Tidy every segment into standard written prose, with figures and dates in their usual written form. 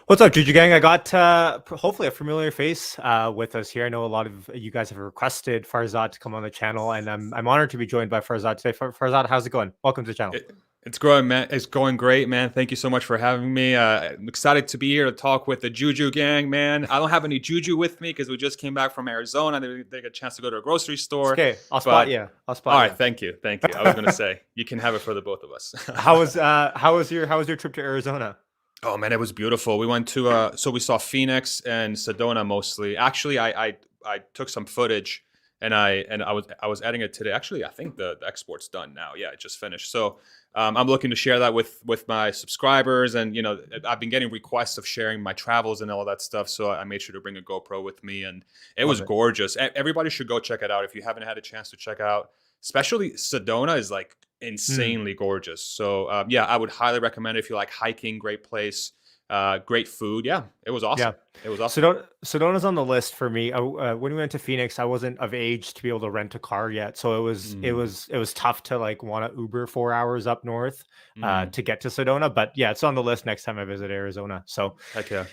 What's up, Juju Gang? I got hopefully a familiar face with us here. I know a lot of you guys have requested Farzad to come on the channel, and I'm honored to be joined by Farzad today. Farzad, how's it going? Welcome to the channel. It's growing, man. It's going great, man. Thank you so much for having me. I'm excited to be here to talk with the Juju gang, man. I don't have any Juju with me because we just came back from Arizona. They didn't get a chance to go to a grocery It's store. okay. I'll spot But you. I'll all spot right, you. thank you, thank you. I was gonna say you can have it for the both of us. How was your trip to Arizona? Oh man, it was beautiful. We went to so we saw Phoenix and Sedona mostly. Actually, I took some footage and I was editing it today. Actually, I think the export's done now. Yeah, it just finished. So I'm looking to share that with my subscribers, and I've been getting requests of sharing my travels and all that stuff. So I made sure to bring a GoPro with me, and it Love was it. gorgeous. Everybody should go check it out if you haven't had a chance to check out. Especially Sedona is like Mm, insanely gorgeous. So yeah, I would highly recommend it if you like hiking. Great place, great food. Yeah, it was yeah. awesome. It was awesome. Sedona's on the list for me. When we went to Phoenix, I wasn't of age to be able to rent a car yet, so it was it Mm, was it was tough to like want to Uber 4 hours up north mm, to get to Sedona. But yeah, it's on the list next time I visit Arizona. So heck yeah.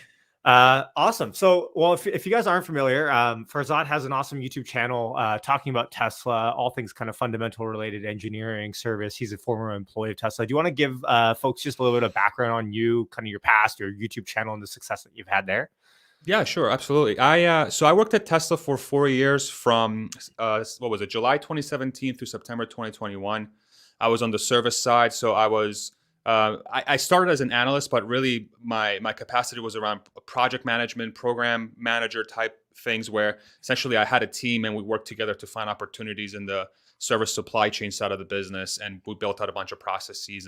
awesome. So, well, if you guys aren't familiar, Farzad has an awesome YouTube channel talking about Tesla, all things kind of fundamental related engineering service. He's a former employee of Tesla. Do you want to give folks just a little bit of background on you, kind of your past, your YouTube channel, and the success that you've had there? Yeah, sure, absolutely. I worked at Tesla for 4 years from what was it, July 2017 through September 2021. I was on the service side, so I started as an analyst, but really my capacity was around project management, program manager type things, where essentially I had a team and we worked together to find opportunities in the service supply chain side of the business, and we built out a bunch of processes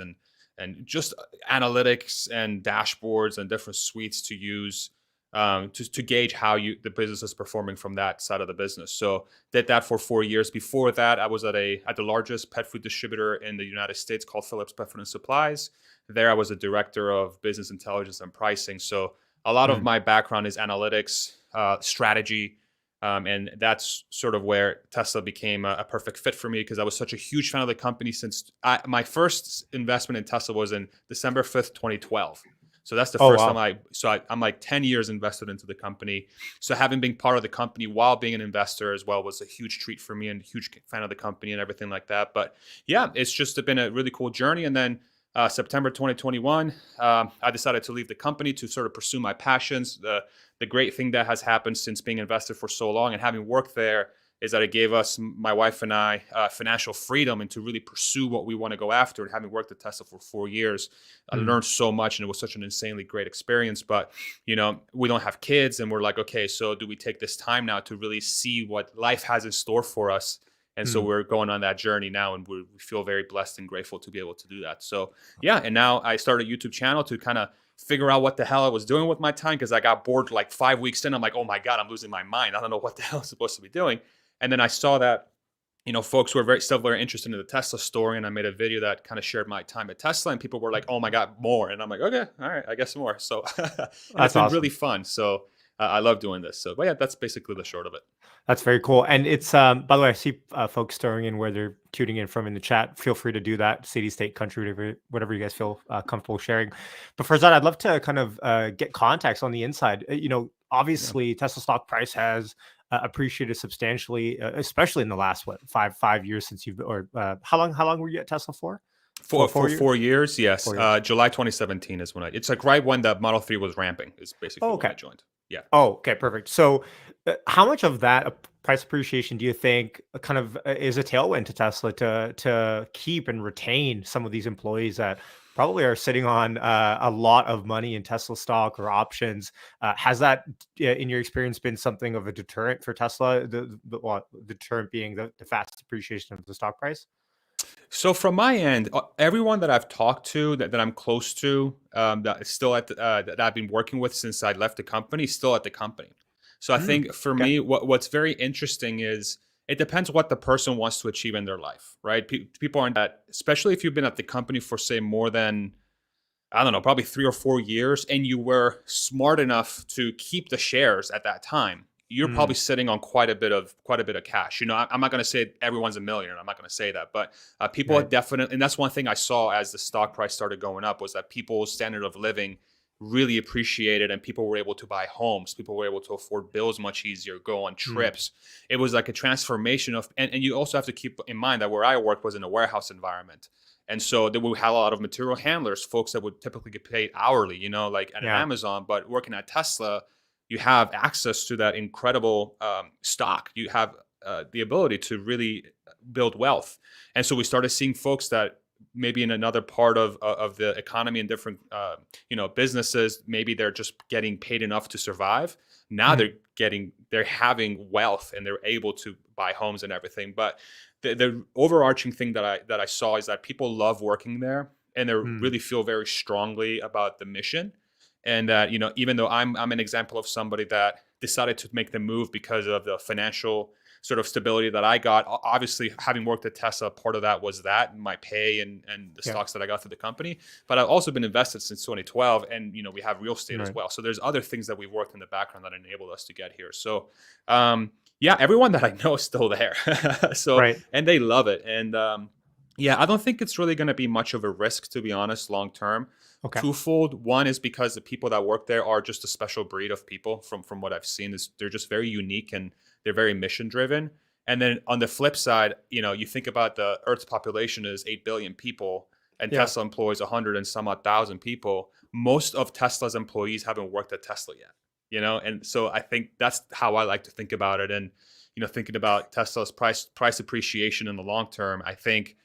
and just analytics and dashboards and different suites to use to gauge how the business is performing from that side of the business. So did that for 4 years. Before that, I was at the largest pet food distributor in the United States called Phillips Pet Food and Supplies. There, I was a director of business intelligence and pricing. So a lot of Mm, my background is analytics, strategy, and that's sort of where Tesla became a perfect fit for me because I was such a huge fan of the company since my first investment in Tesla was in December 5th, 2012. So that's the Oh first time wow. I'm like 10 years invested into the company. So having been part of the company while being an investor as well was a huge treat for me, and a huge fan of the company and everything like that. But yeah, it's just been a really cool journey. And then September 2021, I decided to leave the company to sort of pursue my passions. The great thing that has happened since being invested for so long and having worked there is that it gave us, my wife and I, financial freedom and to really pursue what we want to go after. And having worked at Tesla for 4 years, I Mm, learned so much, and it was such an insanely great experience. But we don't have kids, and we're like, okay, so do we take this time now to really see what life has in store for us? And so mm. we're going on that journey now, and we feel very blessed and grateful to be able to do that. So yeah, and now I started a YouTube channel to kind of figure out what the hell I was doing with my time because I got bored like 5 weeks in. I'm like, oh my god, I'm losing my mind. I don't know what the hell I'm supposed to be doing. And then I saw that folks were still very interested in the Tesla story, and I made a video that kind of shared my time at Tesla, and people were like, "Oh my god, more!" And I'm like, "Okay, all right, I guess more." So, and it's That's been really awesome. fun. So, I love doing this. So, but yeah, that's basically the short of it. That's very cool. And it's by the way, I see folks throwing in where they're tuning in from in the chat. Feel free to do that. City, state, country, whatever you guys feel comfortable sharing. But for that, I'd love to kind of get context on the inside. Yeah. Obviously, Tesla stock price has appreciated substantially, especially in the last what five years since you've or how long were you at Tesla for? For Four for years. 4 years, yes. 4 years. July 2017 is when it's like right when the Model 3 was ramping. Is Oh, basically when okay. I joined. Yeah. Oh, okay, perfect. So, how much of that price appreciation do you think kind of is a tailwind to Tesla to keep and retain some of these employees that probably are sitting on a lot of money in Tesla stock or options? Has that, in your experience, been something of a deterrent for Tesla? The deterrent being the fast appreciation of the stock price. So from my end, everyone that I've talked to that I'm close to, that is still that I've been working with since I left the company, is still at the company. So I Mm, think for okay. me, what's very interesting is it depends what the person wants to achieve in their life, right? People aren't that, especially if you've been at the company for say more than I don't know, probably 3 or 4 years, and you were smart enough to keep the shares at that time, you're Mm, probably sitting on quite a bit of cash. I'm not going to say everyone's a millionaire. I'm not going to say that, but people are right. definitely, and that's one thing I saw as the stock price started going up was that people's standard of living really appreciated, and people were able to buy homes. People were able to afford bills much easier, go on Mm. trips. It was like a transformation of, and you also have to keep in mind that where I worked was in a warehouse environment. And so there we had a lot of material handlers, folks that would typically get paid hourly, like at an Yeah. Amazon. But working at Tesla, you have access to that incredible stock. You have the ability to really build wealth. And so we started seeing folks that maybe in another part of the economy and different businesses, maybe they're just getting paid enough to survive. Now Mhm. they're having wealth and they're able to buy homes and everything. But the overarching thing that I saw is that people love working there, and they Mm. really feel very strongly about the mission. And that, even though I'm an example of somebody that decided to make the move because of the financial sort of stability that I got. Obviously, having worked at Tesla, part of that was that my pay and the Yeah. stocks that I got through the company. But I've also been invested since 2012, and we have real estate as Right. well. So there's other things that we've worked in the background that enabled us to get here. So yeah, everyone that I know is still there. So, Right. and they love it. And yeah, I don't think it's really going to be much of a risk, to be honest, long term. Okay. Twofold. One is because the people that work there are just a special breed of people. From what I've seen, is they're just very unique and they're very mission driven. And then on the flip side, you think about the Earth's population is 8 billion people, and Yeah. Tesla employs 100 and some odd thousand people. Most of Tesla's employees haven't worked at Tesla yet. And so I think that's how I like to think about it. And thinking about Tesla's price appreciation in the long term, I think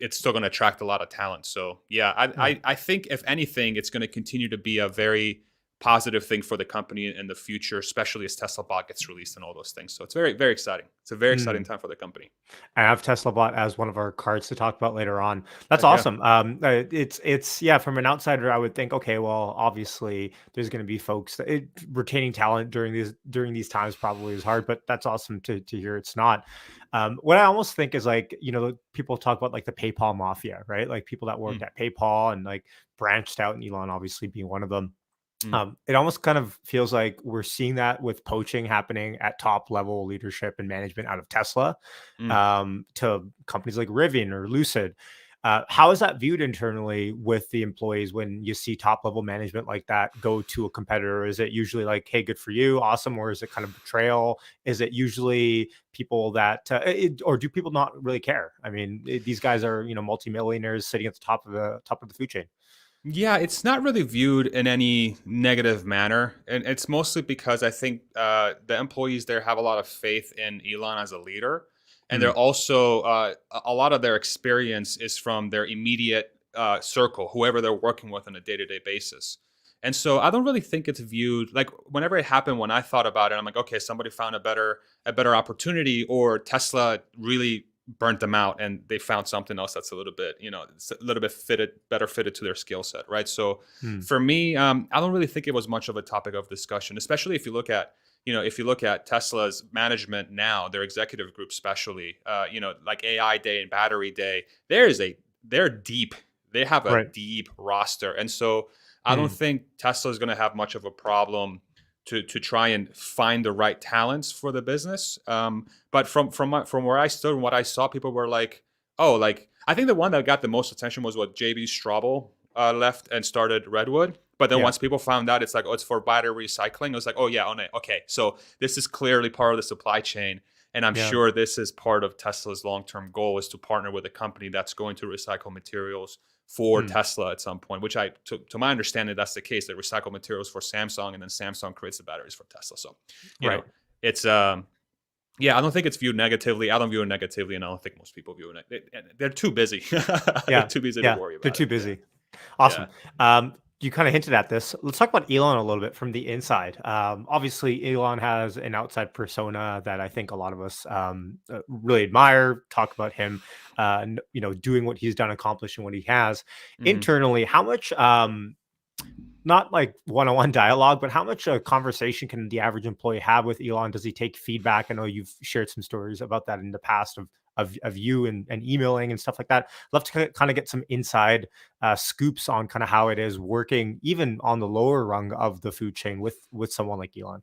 it's still going to attract a lot of talent. So yeah, Right. I think if anything, it's going to continue to be a very positive thing for the company in the future, especially as Tesla Bot gets released and all those things. So it's very, very exciting. It's a very exciting Mm. time for the company. I have Tesla Bot as one of our cards to talk about later on. That's Heck yeah. awesome. It's yeah. From an outsider, I would think, okay, well, obviously, there's going to be folks that retaining talent during these times probably is hard, but that's awesome to hear. It's not. What I almost think is like people talk about like the PayPal mafia, right? Like people that worked Mm, at PayPal and like branched out, and Elon obviously being one of them. mm, It almost kind of feels like we're seeing that with poaching happening at top level leadership and management out of Tesla mm. to companies like Rivian or Lucid. How is that viewed internally with the employees when you see top level management like that go to a competitor? Is it usually like, hey, good for you, awesome, or is it kind of betrayal? Is it usually people that, or do people not really care? I mean, these guys are multimillionaires sitting at the top of the food chain. Yeah, it's not really viewed in any negative manner. And it's mostly because I think the employees there have a lot of faith in Elon as a leader. And they're Mm, also, a lot of their experience is from their immediate circle, whoever they're working with on a day to day basis. And so I don't really think it's viewed like whenever it happened, when I thought about it, I'm like, okay, somebody found a better opportunity, or Tesla really burnt them out and they found something else that's a little bit, it's a little bit better fitted to their skill set, right? So mm, for me, I don't really think it was much of a topic of discussion, especially if you look at Tesla's management now, their executive group, especially, like AI Day and Battery Day, they're deep. They have a right. deep roster, and so I don't Mm, think Tesla is going to have much of a problem to try and find the right talents for the business. But from where I stood and what I saw, people were like, "Oh, like I think the one that got the most attention was what JB Straubel left and started Redwood." But then yeah. once people found out it's like, oh, it's for battery recycling, it was like, oh yeah, okay, so this is clearly part of the supply chain. And I'm Yeah. sure this is part of Tesla's long-term goal, is to partner with a company that's going to recycle materials for Mm, Tesla at some point, which to my understanding, that's the case. They recycle materials for Samsung, and then Samsung creates the batteries for Tesla. So, you right. know, it's yeah, I don't think it's viewed negatively. I don't view it negatively, and I don't think most people view it. They're too busy. They're Yeah. too busy to Yeah. worry They're about too it. Yeah, busy. yeah. Awesome. You kind of hinted at this. Let's talk about Elon a little bit from the inside. Obviously, Elon has an outside persona that I think a lot of us really admire. Talk about him, doing what he's done, accomplishing what he has. Hmm. Internally, how much not like one-on-one dialogue, but how much conversation can the average employee have with Elon? Does he take feedback? I know you've shared some stories about that in the past of you and emailing and stuff like that. Love to kind of get some inside scoops on kind of how it is working, even on the lower rung of the food chain with someone like Elon.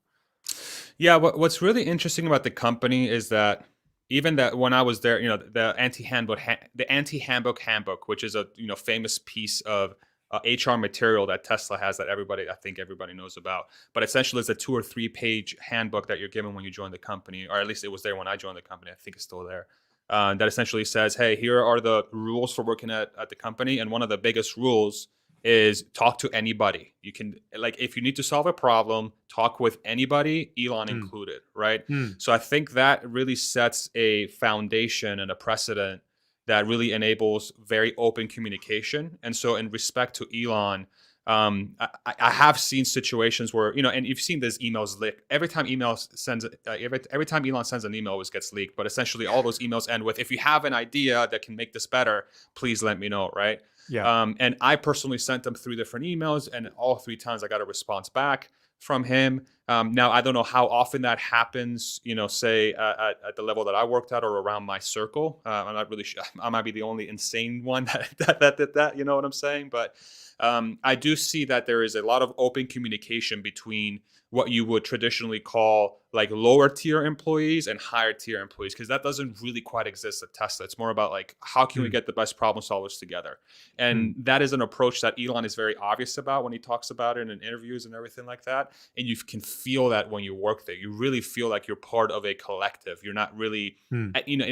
Yeah, what's really interesting about the company is that even that when I was there, the anti handbook, which is a famous piece of HR material that Tesla has that I think everybody knows about. But essentially, it's a 2 or 3 page handbook that you're given when you join the company, or at least it was there when I joined the company. I think it's still there. That essentially says, hey, here are the rules for working at the company. And one of the biggest rules is talk to anybody. You can, like, if you need to solve a problem, talk with anybody, Elon Mm, included, right? mm, So I think that really sets a foundation and a precedent that really enables very open communication. And so, in respect to Elon, I have seen situations where, and you've seen these emails leak. Every time every time Elon sends an email, it gets leaked. But essentially, all those emails end with, "If you have an idea that can make this better, please let me know." Right? yeah. And I personally sent them 3 different emails, and all 3 times I got a response back from him. Now, I don't know how often that happens, say at the level that I worked at or around my circle. I'm not really sure. I might be the only insane one that did that. You know what I'm saying? But I do see that there is a lot of open communication between what you would traditionally call like lower tier employees and higher tier employees, because that doesn't really quite exist at Tesla. It's more about like, how can we Mm, get the best problem solvers together? mm, And that is an approach that Elon is very obvious about when he talks about it in interviews and everything like that. And you can feel that when you work there. You really feel like you're part of a collective. You're not really, mm.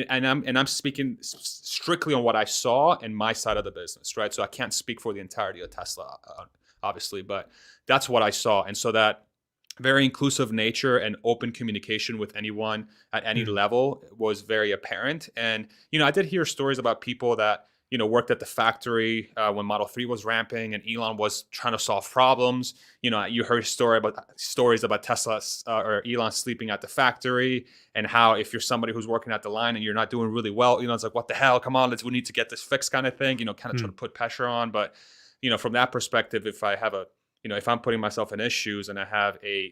and I'm speaking strictly on what I saw in my side of the business, right? So I can't speak for the entirety of Tesla, obviously, but that's what I saw. And so that very inclusive nature and open communication with anyone at any Mm, level was very apparent. And, I did hear stories about people that, worked at the factory when Model 3 was ramping and Elon was trying to solve problems. You heard stories about Tesla or Elon sleeping at the factory, and how if you're somebody who's working at the line and you're not doing really well, Elon's like, what the hell? Come on, we need to get this fixed kind of thing, kind of try mm. to put pressure on. But, from that perspective, if I'm putting myself in his shoes and I have a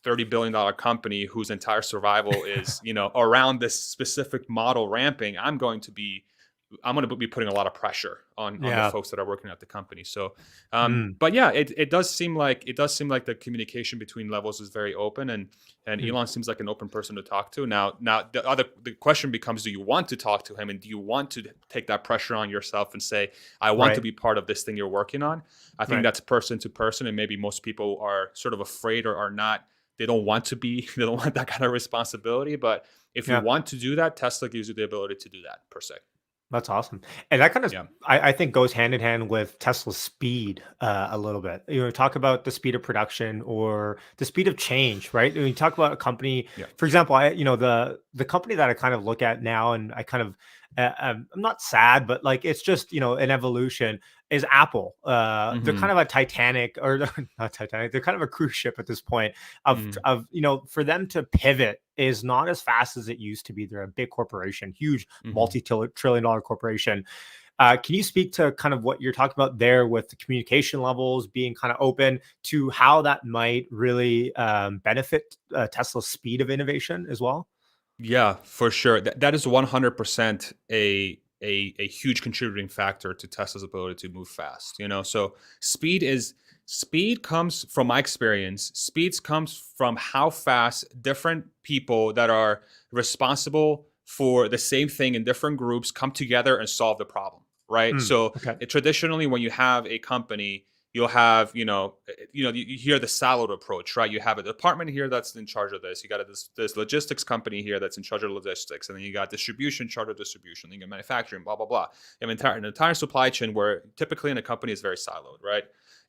$30 billion company whose entire survival is, around this specific model ramping, I'm going to be putting a lot of pressure on the Yeah. folks that are working at the company. So, Mm, but yeah, it does seem like the communication between levels is very open, and mm. Elon seems like an open person to talk to. Now the question becomes, do you want to talk to him, and do you want to take that pressure on yourself and say, I want to Right, be part of this thing you're working on? I think right. that's person to person, and maybe most people are sort of afraid or are not. They don't want to be. They don't want that kind of responsibility. But if you Yeah. want to do that, Tesla gives you the ability to do that per se. That's awesome. And that kind of, Yeah. I think, goes hand in hand with Tesla's speed a little bit. Talk about the speed of production or the speed of change, right? When you talk about a company, Yeah. for example, the company that I kind of look at now, and I kind of, I'm not sad, but like it's just an evolution. Is Apple? They're Hmm. kind of a Titanic, or not Titanic. They're kind of a cruise ship at this point. Mm. For them to pivot is not as fast as it used to be. They're a big corporation, huge Hmm. multi-trillion dollar corporation. Can you speak to kind of what you're talking about there with the communication levels being kind of open to how that might really benefit Tesla's speed of innovation as well? Yeah, for sure. That is 100% a huge contributing factor to Tesla's ability to move fast. So speed comes from my experience. Speed comes from how fast different people that are responsible for the same thing in different groups come together and solve the problem. Right. Mm, So okay. traditionally, when you have a company, you'll have you hear the siloed approach, right? You have a department here that's in charge of this, you got this logistics company here that's in charge of logistics, and then you got distribution, charge of distribution, then you got manufacturing, blah blah blah. You have an entire supply chain where typically in a company is very siloed, right?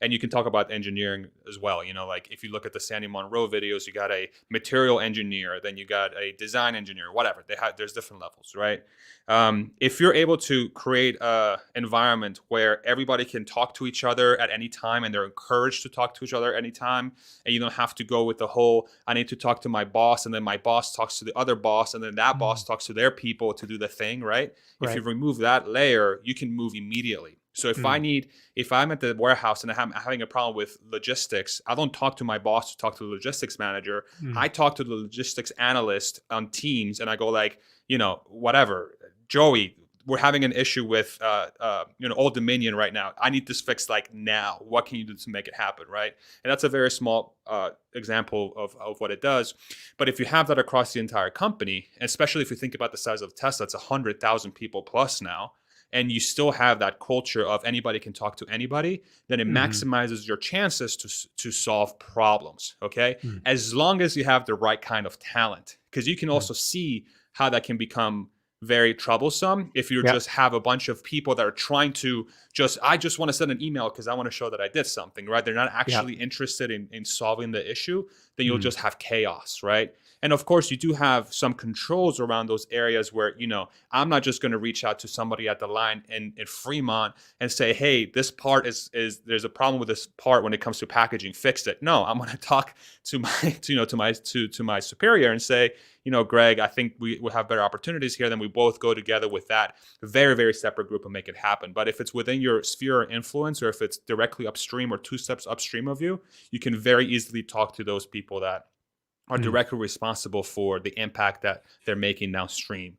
And you can talk about engineering as well. Like if you look at the Sandy Monroe videos, you got a material engineer, then you got a design engineer, whatever. There's different levels, right? If you're able to create a environment where everybody can talk to each other at any time and they're encouraged to talk to each other at any time, and you don't have to go with the whole, I need to talk to my boss, and then my boss talks to the other boss, and then that Mm, boss talks to their people to do the thing, right? If you right. remove that layer, you can move immediately. So Mm, if I'm at the warehouse and I'm having a problem with logistics, I don't talk to my boss to talk to the logistics manager. mm, I talk to the logistics analyst on Teams, and I go like, whatever, Joey, we're having an issue with Old Dominion right now. I need this fixed like now. What can you do to make it happen, right? And that's a very small example of what it does. But if you have that across the entire company, and especially if you think about the size of Tesla, it's 100,000 people plus now. and you still have that culture of anybody can talk to anybody, then it Mhm. maximizes your chances to solve problems. Okay, Mm. as long as you have the right kind of talent, because you can Mm. also see how that can become very troublesome if you Yeah. just have a bunch of people that are trying to I just want to send an email because I want to show that I did something, right? They're not Yeah. actually interested in solving the issue. Then you'll Mm. just have chaos, right? And of course, you do have some controls around those areas where, I'm not just going to reach out to somebody at the line in Fremont and say, hey, this part is there's a problem with this part when it comes to packaging, fix it. No, I'm going to talk to my, to my superior and say, Greg, I think we will have better opportunities here. Then we both go together with that very, very separate group and make it happen. But if it's within your sphere of influence, or if it's directly upstream or two steps upstream of you, you can very easily talk to those people that are Mm. directly responsible for the impact that they're making downstream,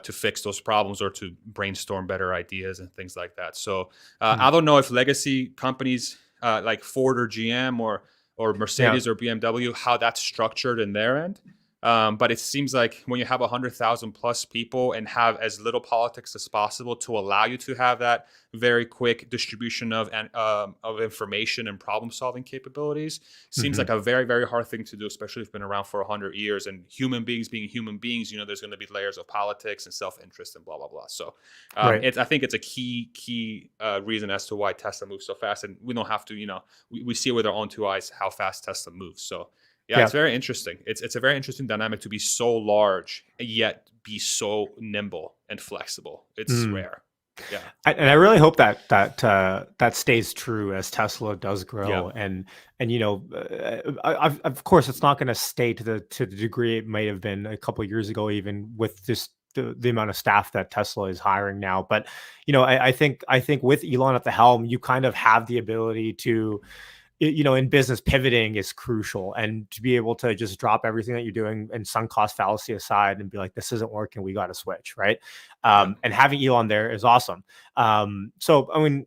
to fix those problems or to brainstorm better ideas and things like that. So Mm. I don't know if legacy companies like Ford or GM or Yeah. Mercedes or BMW, how that's structured in their end. But it seems like when you have 100,000 plus people and have as little politics as possible to allow you to have that very quick distribution of information and problem solving capabilities, seems like Mhm. a very, very hard thing to do, especially if you've been around for 100 years. And human beings being human beings, there's going to be layers of politics and self interest and blah blah blah. So Right. I think it's a key reason as to why Tesla moves so fast, and we don't have to, we see with our own two eyes how fast Tesla moves. So yeah, it's Yeah. very interesting. It's a very interesting dynamic to be so large yet be so nimble and flexible. It's Mm. rare. Yeah. And I really hope that that stays true as Tesla does Yeah. grow, and of course, it's not going to stay to the degree it may have been a couple of years ago, even with this the amount of staff that Tesla is hiring now. But I think with Elon at the helm, you kind of have the ability to in business, pivoting is crucial, and to be able to just drop everything that you're doing and sunk cost fallacy aside and be like, this isn't working, we got to switch, right? Yeah. And having Elon there is awesome. So I mean,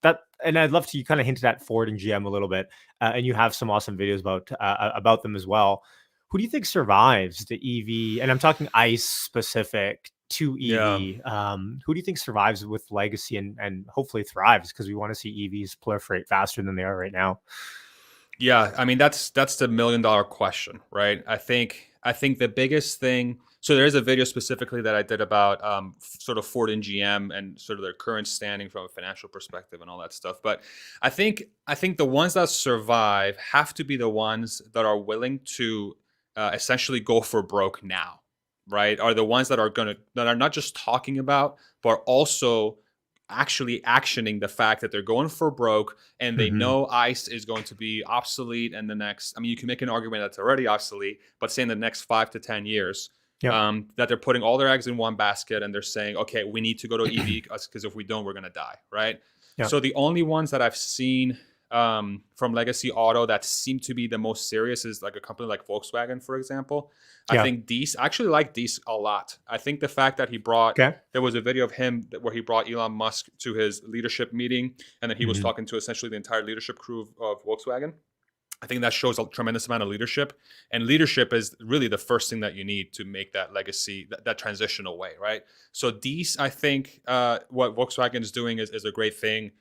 that, and I'd love to, you kind of hinted at Ford and GM a little bit, and you have some awesome videos about them as well. Who do you think survives the EV, and I'm talking ICE specific to Yeah. EV? Who do you think survives with legacy and hopefully thrives? Because we want to see EVs proliferate faster than they are right now. Yeah, I mean that's the $1 million question, right? I think the biggest thing. So there is a video specifically that I did about sort of Ford and GM and sort of their current standing from a financial perspective and all that stuff. But I think the ones that survive have to be the ones that are willing to essentially go for broke now, right? Are the ones that are not just talking about, but also actually actioning the fact that they're going for broke, and they Hmm. know ICE is going to be obsolete in the next, I mean, you can make an argument that's already obsolete, but say in the next 5 to 10 years, Yep. that they're putting all their eggs in one basket and they're saying, okay, we need to go to EV because if we don't, we're going to die, right? Yep. So the only ones that I've seen from legacy auto that seem to be the most serious is like a company like Volkswagen, for example. I Yeah. think I actually like Dees a lot. I think the fact that Okay. there was a video of him where he brought Elon Musk to his leadership meeting, and then he was Hmm. talking to essentially the entire leadership crew of Volkswagen. I think that shows a tremendous amount of leadership, and leadership is really the first thing that you need to make that legacy, that transition away, right? So these, I think, what Volkswagen is doing is a great thing.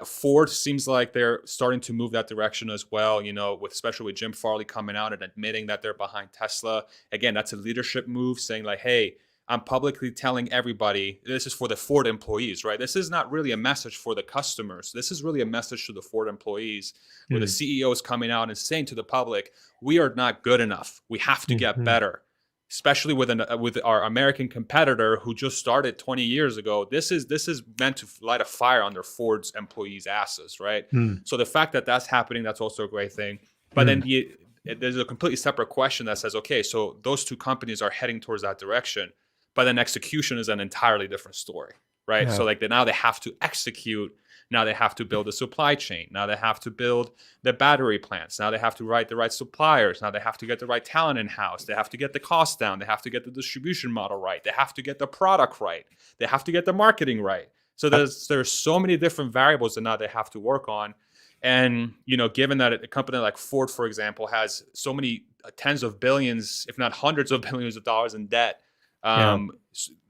Ford seems like they're starting to move that direction as well. With especially with Jim Farley coming out and admitting that they're behind Tesla. Again, that's a leadership move, saying like, "Hey, I'm publicly telling everybody this is for the Ford employees, right? This is not really a message for the customers. This is really a message to the Ford employees, where the Hmm. CEO is coming out and saying to the public, we are not good enough. We have to get Hmm. better." Especially with our American competitor who just started 20 years ago, this is meant to light a fire under Ford's employees' asses, right? Hmm. So the fact that that's happening, that's also a great thing. But Hmm. then there's a completely separate question that says, okay, so those two companies are heading towards that direction, but then execution is an entirely different story, right? Yeah. So like now they have to execute. Now they have to build a supply chain. Now they have to build the battery plants. Now they have to write the right suppliers. Now they have to get the right talent in house. They have to get the cost down. They have to get the distribution model right. They have to get the product right. They have to get the marketing right. So Yep. there's so many different variables that now they have to work on. And given that a company like Ford, for example, has so many tens of billions, if not hundreds of billions of dollars in debt, Yeah. um,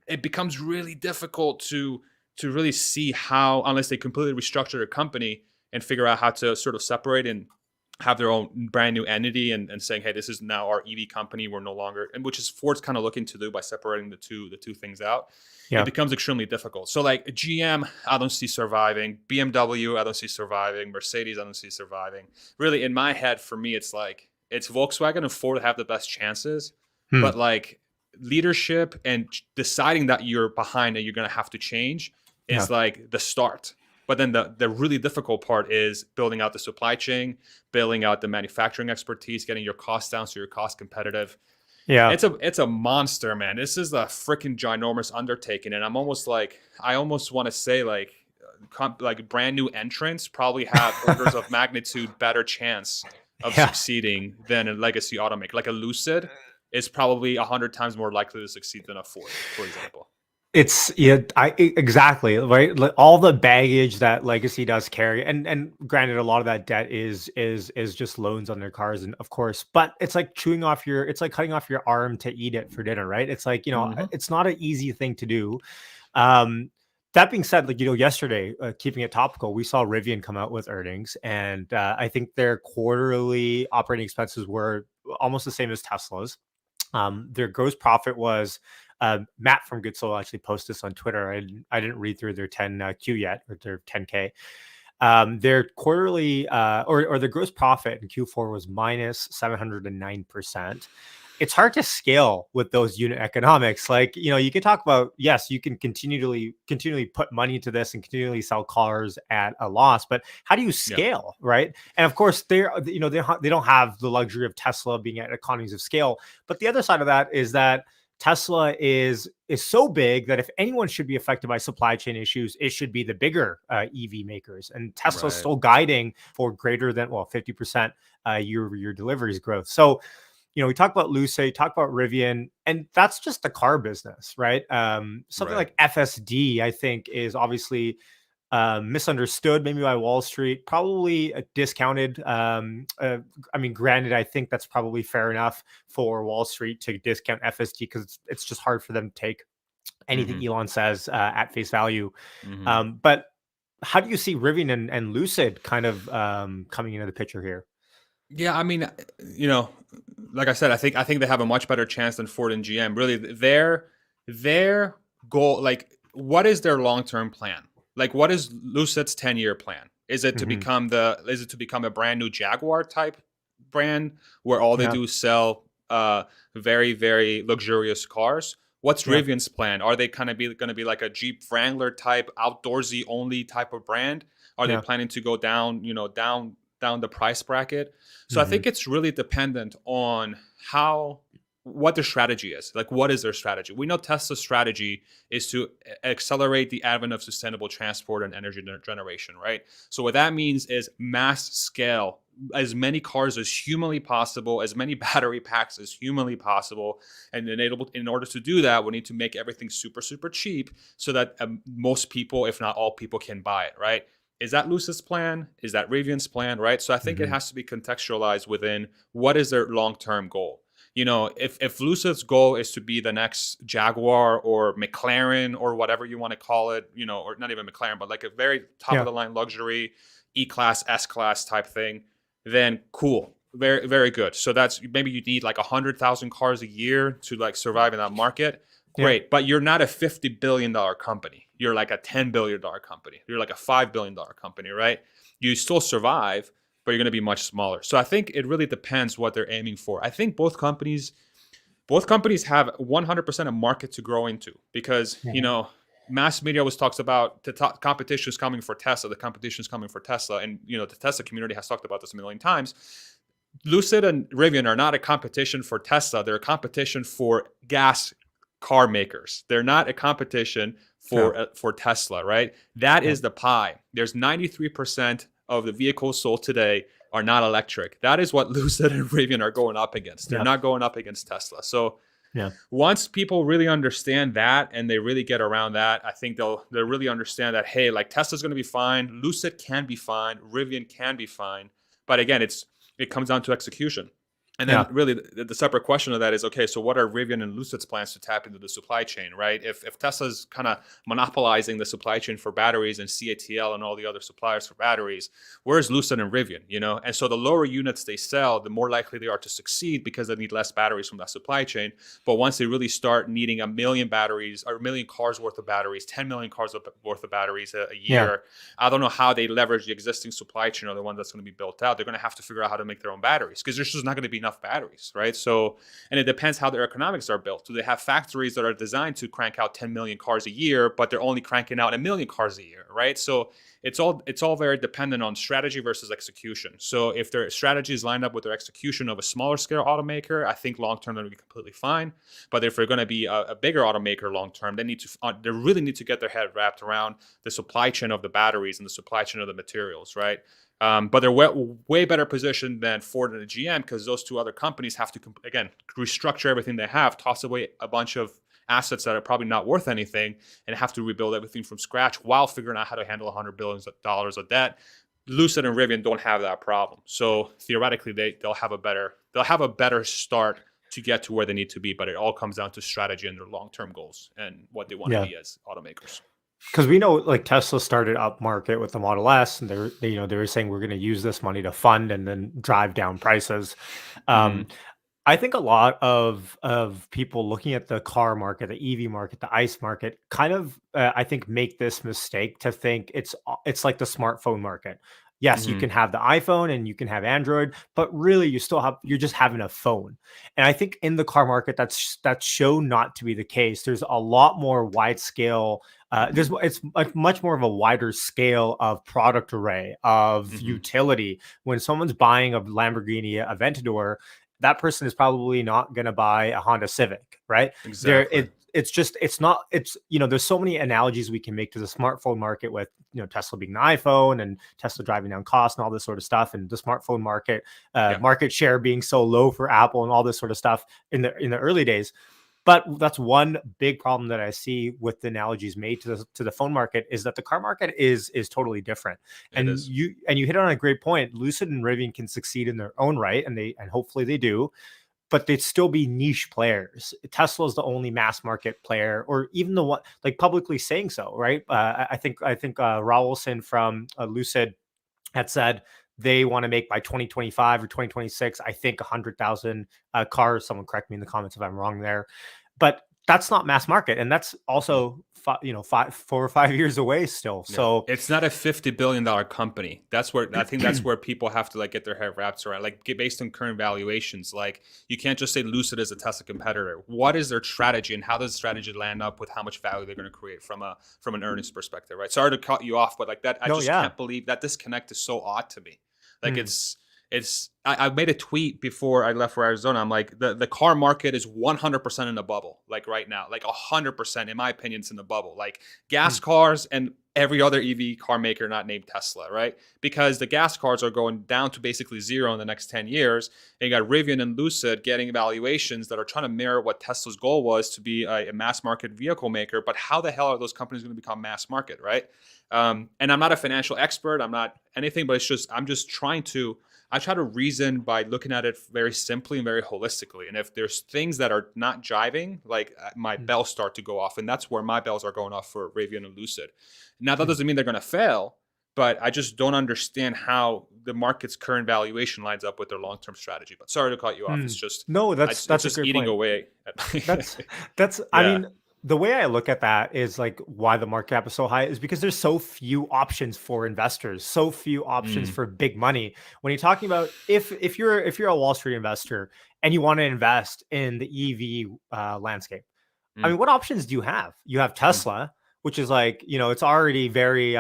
it becomes really difficult to really see how, unless they completely restructure their company and figure out how to sort of separate and have their own brand new entity and saying, hey, this is now our EV company. We're no longer, and which is Ford's kind of looking to do by separating the two things out. It Yeah. becomes extremely difficult. So like GM, I don't see surviving. BMW, I don't see surviving. Mercedes, I don't see surviving. Really, in my head, for me, it's like it's Volkswagen and Ford have the best chances, Hmm. but like leadership and deciding that you're behind and you're going to have to change Yeah. is like the start. But then the really difficult part is building out the supply chain, building out the manufacturing expertise, getting your costs down so you're cost competitive. Yeah. It's a monster, man. This is a freaking ginormous undertaking, and I almost want to say like brand new entrants probably have orders of magnitude better chance of Yeah. succeeding than a legacy automaker. Like a Lucid is probably 100 times more likely to succeed than a Ford, for example. It's yeah, exactly right. Like all the baggage that legacy does carry, and granted, a lot of that debt is just loans on their cars, and of course, but it's like it's like cutting off your arm to eat it for dinner, right? It's like Mm-hmm. it's not an easy thing to do. Um, that being said, like yesterday, keeping it topical, we saw Rivian come out with earnings, and I think their quarterly operating expenses were almost the same as Tesla's. Their gross profit was Matt from Good Soul actually posted this on Twitter. I didn't read through their 10 Q yet or their 10K. Their quarterly or their gross profit in Q4 was minus 709%. It's hard to scale with those unit economics. Like, you can talk about, yes, you can continually put money into this and continually sell cars at a loss, but how do you Yeah. scale, right? And of course, they don't have the luxury of Tesla being at economies of scale. But the other side of that is that Tesla is so big that if anyone should be affected by supply chain issues, it should be the bigger EV makers. And Tesla's Right. still guiding for greater than 50% year-over-year deliveries growth. So we talk about Lucid, talk about Rivian, and that's just the car business, right? Something Right. like FSD, I think, is obviously misunderstood maybe by Wall Street, probably discounted. I mean, granted, I think that's probably fair enough for Wall Street to discount FSD because it's just hard for them to take anything Mm-hmm. Elon says at face value. Mm-hmm. But how do you see Rivian and Lucid kind of coming into the picture here? Yeah, I mean, like I said, I think they have a much better chance than Ford and GM. Really, their goal, like, what is their long term plan? Like, what is Lucid's 10-year plan? Is it to Hmm. become a brand new Jaguar type brand where all they Yeah, do is sell very very luxurious cars? What's yeah, Rivian's plan? Are they kind of going to be like a Jeep Wrangler type outdoorsy only type of brand? Are they yeah. planning to go down the price bracket? So I Hmm. think it's really dependent on what their strategy is. Like, what is their strategy? We know Tesla's strategy is to accelerate the advent of sustainable transport and energy generation, right? So what that means is mass scale as many cars as humanly possible, as many battery packs as humanly possible. And in order to do that, we need to make everything super, super cheap so that most people, if not all people, can buy it, right? Is that Lucid's plan? Is that Rivian's plan, right? So I think it Hmm. has to be contextualized within what is their long-term goal. If Lucid's goal is to be the next Jaguar or McLaren or whatever you want to call it, or not even McLaren, but like a very top of Yeah, the line luxury E-class, S-class type thing, then cool. Very, very good. So that's maybe you need like 100,000 cars a year to like survive in that market. yeah, Great. But you're not a $50 billion company. You're like a $10 billion company. You're like a $5 billion company, right? You still survive, but you're going to be much smaller. So I think it really depends what they're aiming for. I think both companies have 100% a market to grow into because, mhm, mass media always talks about the competition is coming for Tesla. The competition is coming for Tesla. And, the Tesla community has talked about this a million times. Lucid and Rivian are not a competition for Tesla. They're a competition for gas car makers. They're not a competition yeah, for Tesla, right? That yeah, is the pie. There's 93% of the vehicles sold today are not electric. That is what Lucid and Rivian are going up against. They're yeah, not going up against Tesla. So yeah. once people really understand that and they really get around that, I think they'll really understand that, hey, like Tesla's going to be fine, Lucid can be fine, Rivian can be fine. But again, it comes down to execution. And then Yeah. really the separate question of that is, okay, so what are Rivian and Lucid's plans to tap into the supply chain, right? If Tesla's kind of monopolizing the supply chain for batteries and CATL and all the other suppliers for batteries, where's Lucid and Rivian, you know? And so the lower units they sell, the more likely they are to succeed because they need less batteries from that supply chain. But once they really start needing 1 million batteries or 1 million cars worth of batteries, 10 million cars worth of batteries a Yeah. year, I don't know how they leverage the existing supply chain or the one that's going to be built out. They're going to have to figure out how to make their own batteries because there's just not going to be enough batteries, right? So, and it depends how their economics are built. Do they have factories that are designed to crank out 10 million cars a year, but they're only cranking out 1 million cars a year, right? So it's all very dependent on strategy versus execution. So if their strategy is lined up with their execution of a smaller scale automaker, I think long term they're going to be completely fine. But if they're going to be a bigger automaker long term, they really need to get their head wrapped around the supply chain of the batteries and the supply chain of the materials, right? But they're way better positioned than Ford and the GM because those two other companies have to, again, restructure everything they have, toss away a bunch of assets that are probably not worth anything, and have to rebuild everything from scratch while figuring out how to handle $100 billion of debt. Lucid and Rivian don't have that problem, so theoretically they'll have a better start to get to where they need to be. But it all comes down to strategy and their long-term goals and what they want to Yeah. be as automakers. Because we know like Tesla started up market with the Model S, and they were saying we're going to use this money to fund and then drive down prices. Um, Mm-hmm. I think a lot of people looking at the car market, the EV market, the ICE market, kind of I think make this mistake to think it's like the smartphone market. Yes, you Mm-hmm. can have the iPhone and you can have Android, but really you're just having a phone. And I think in the car market that's shown not to be the case. There's a lot more wide scale. It's like much more of a wider scale of product array of Mm-hmm. utility. When someone's buying a Lamborghini Aventador, that person is probably not going to buy a Honda Civic, right? Exactly. It's not there's so many analogies we can make to the smartphone market with Tesla being the iPhone and Tesla driving down costs and all this sort of stuff, and the smartphone market Yeah, market share being so low for Apple and all this sort of stuff in the early days. But that's one big problem that I see with the analogies made to the phone market is that the car market is totally different. it And is. you hit on a great point. Lucid and Rivian can succeed in their own right, and hopefully they do, but they'd still be niche players. Tesla's the only mass market player, or even the one like publicly saying so, right? I think Rawlson from Lucid had said they want to make by 2025 or 2026, I think 100,000 cars. Someone correct me in the comments if I'm wrong there, but that's not mass market, and that's Mm. also 4 or 5 years away still. Yeah, So it's not a $50 billion company. That's where I think that's where people have to like get their head wrapped around, like based on current valuations. Like you can't just say Lucid is a Tesla competitor. What is their strategy, and how does the strategy land up with how much value they're going to create from an earnings perspective, right? Sorry to cut you off, but like that, I no, just yeah. can't believe that disconnect is so odd to me. Like Hmm. I made a tweet before I left for Arizona. I'm like, the car market is 100% in a bubble, like right now, like 100%, in my opinion, it's in the bubble. Like gas Hmm. cars and every other EV car maker not named Tesla, right? Because the gas cars are going down to basically zero in the next 10 years. And you got Rivian and Lucid getting evaluations that are trying to mirror what Tesla's goal was to be a mass market vehicle maker. But how the hell are those companies going to become mass market, right? And I'm not a financial expert. I'm not anything, but I'm just trying to I try to reason by looking at it very simply and very holistically. And if there's things that are not jiving, like my Hmm. bells start to go off. And that's where my bells are going off for Rivian and Lucid. Now, that Hmm. doesn't mean they're going to fail, but I just don't understand how the market's current valuation lines up with their long term strategy. But sorry to cut you off. Hmm. No, that's It's that's a just great eating point. away That's at that's I yeah. mean, the way I look at that is like why the market cap is so high is because there's so few options for investors, so few options Mm, for big money. When you're talking about if you're a Wall Street investor and you want to invest in the EV landscape, I mm, mean, what options do you have? You have mm, Tesla, which is like, it's already very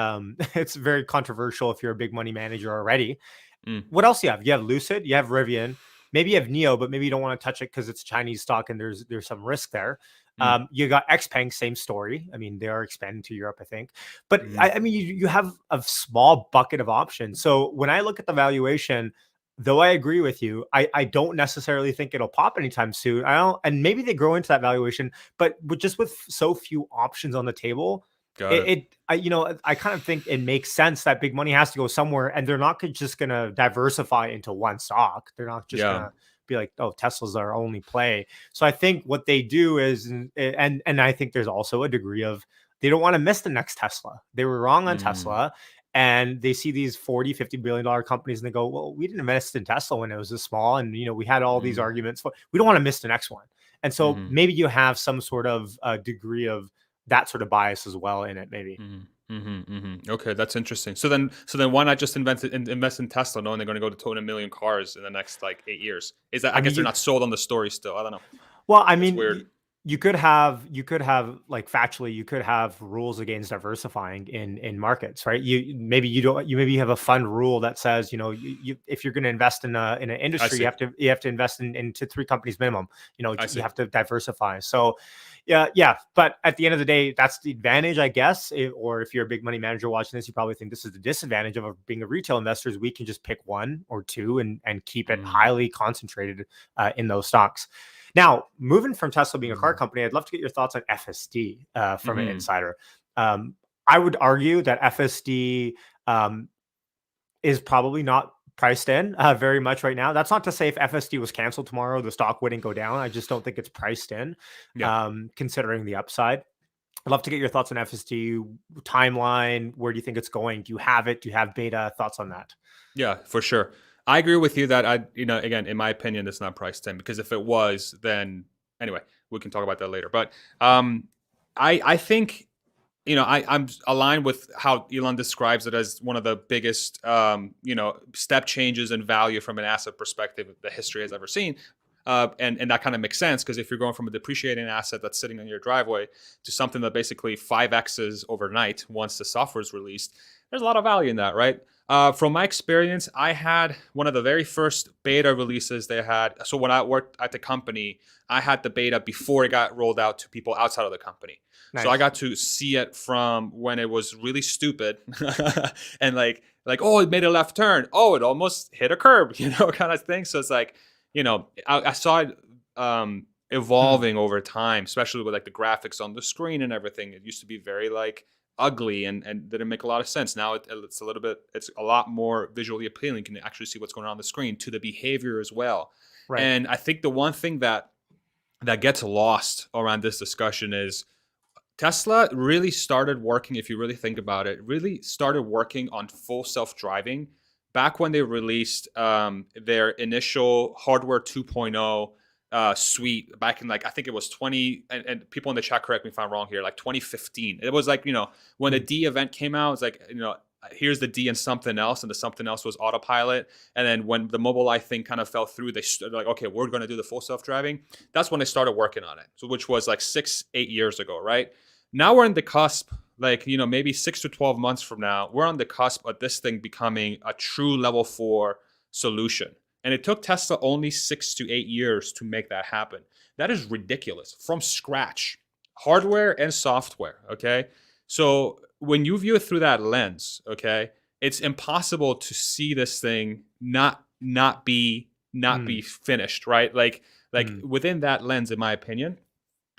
it's very controversial if you're a big money manager already. mm, What else do you have? You have Lucid, you have Rivian, maybe you have Neo, but maybe you don't want to touch it because it's Chinese stock and there's some risk there. mm, You got Xpeng, same story. I mean, they are expanding to Europe, I think. But mm. I mean, you have a small bucket of options. So when I look at the valuation, though I agree with you, I don't necessarily think it'll pop anytime soon. I don't, and maybe they grow into that valuation, but just with so few options on the table, Got it. I kind of think it makes sense that big money has to go somewhere, and they're not just going to diversify into one stock. They're not just going Yeah. to be like, oh, Tesla's our only play. So I think what they do is, and I think there's also a degree of they don't want to miss the next Tesla. They were wrong on Mm, Tesla, and they see these 40, $50 billion companies, and they go, well, we didn't invest in Tesla when it was this small, and we had all these mm, arguments. We don't want to miss the next one. And so mm, maybe you have some sort of degree of that sort of bias as well in it, maybe. mm, Okay, that's interesting. So then, why not just invest in Tesla, knowing they're going to go to 200 million cars in the next like 8 years? Is that? I I mean, guess they're not sold on the story still. I don't know. well, I It's mean, weird. you could have like factually, you could have rules against diversifying in markets, right? You don't you maybe have a fund rule that says if you're going to invest in an I industry, see. you have to invest into three companies minimum. I You see. have to diversify. So yeah. But at the end of the day, that's the advantage, I guess. Or if you're a big money manager watching this, you probably think this is the disadvantage of being a retail investor. Is we can just pick one or two and keep it Mm, highly concentrated in those stocks. Now, moving from Tesla being a car mm, company, I'd love to get your thoughts on FSD from an mm, insider. I would argue that FSD um, is probably not priced in very much right now. That's not to say if FSD was canceled tomorrow, the stock wouldn't go down. I just don't think it's priced in, yeah. considering the upside. I'd love to get your thoughts on FSD timeline. Where do you think it's going? Do you have it? Do you have beta? Thoughts on that? Yeah, for sure. I agree with you that again, in my opinion, it's not priced in because if it was, then anyway, we can talk about that later. But I think I'm aligned with how Elon describes it as one of the biggest step changes in value from an asset perspective the history has ever seen. And that kind of makes sense because if you're going from a depreciating asset that's sitting in your driveway to something that basically 5x's overnight once the software is released, there's a lot of value in that, right? From my experience, I had one of the very first beta releases they had. So when I worked at the company, I had the beta before it got rolled out to people outside of the company. So I Nice. got to see it from when it was really stupid and oh, it made a left turn. Oh, it almost hit a curb, kind of thing. So it's like, I saw it Hmm. evolving over time, especially with like the graphics on the screen and everything. It used to be very like ugly and didn't make a lot of sense. Now it's a lot more visually appealing. You can actually see what's going on the screen to the behavior as well. Right. And I think the one thing that gets lost around this discussion is Tesla really started working, if you really think about it, really started working on full self-driving back when they released their initial hardware 2.0 suite back in I think it was 20, and people in the chat correct me if I'm wrong here, like 2015. It was like, when the Hmm. D event came out, it's like, here's the D and something else, and the something else was autopilot. And then when the Mobileye thing kind of fell through, they like, okay, we're going to do the full self-driving. That's when they started working on it. So which was like 6-8 years ago, right? Now we're in the cusp, maybe 6 to 12 months from now, we're on the cusp of this thing becoming a true level 4 solution. And it took Tesla only 6 to 8 years to make that happen. That is ridiculous from scratch, hardware and software. Okay. So when you view it through that lens, okay, it's impossible to see this thing not be Hmm. finished, right? Like Hmm. within that lens, in my opinion,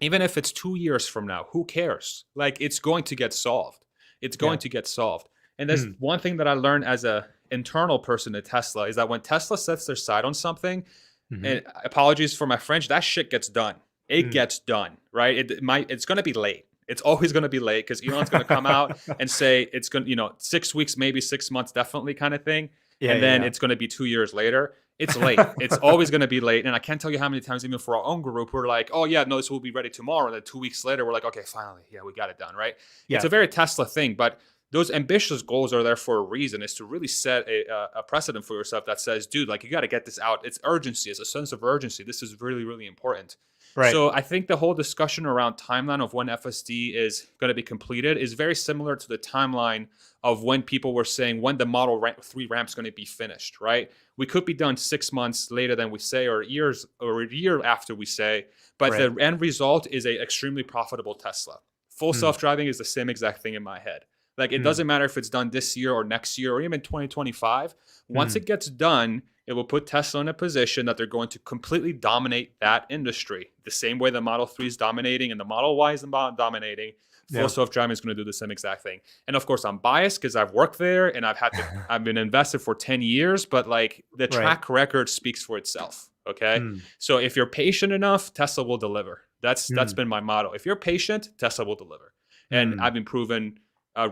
even if it's 2 years from now, who cares? Like it's going to get solved. It's Yeah. going to get solved. And that's Hmm. one thing that I learned as a internal person at Tesla is that when Tesla sets their side on something, Hmm. and apologies for my French, that shit gets done. It Hmm. gets done, right? It's going to be late. It's always going to be late because Elon's going to come out and say it's going to, 6 weeks, maybe 6 months, definitely kind of thing. Yeah, And yeah, then yeah. it's going to be 2 years later. It's late. It's always going to be late. And I can't tell you how many times, even for our own group, we're like, oh, yeah, no, this will be ready tomorrow. And then 2 weeks later, we're like, okay, finally, yeah, we got it done, right? It's Yeah. a very Tesla thing. But those ambitious goals are there for a reason, is to really set a precedent for yourself that says, dude, like you got to get this out. It's urgency. It's a sense of urgency. This is really, really important. Right. So I think the whole discussion around timeline of when FSD is going to be completed is very similar to the timeline of when people were saying when the Model 3 ramp is going to be finished, right? We could be done 6 months later than we say, or years, or a year after we say, but Right. the end result is a extremely profitable Tesla. Full Hmm. self-driving is the same exact thing in my head. Like it Hmm. doesn't matter if it's done this year or next year or even 2025. Once Hmm. it gets done, it will put Tesla in a position that they're going to completely dominate that industry. The same way the Model 3 is dominating and the Model Y is dominating, full Yeah. self-driving is going to do the same exact thing. And of course, I'm biased because I've worked there and I've been invested for 10 years, but like the Right. track record speaks for itself. Okay. Mm. So if you're patient enough, Tesla will deliver. That's Mm. been my motto. If you're patient, Tesla will deliver. And Mm. I've been proven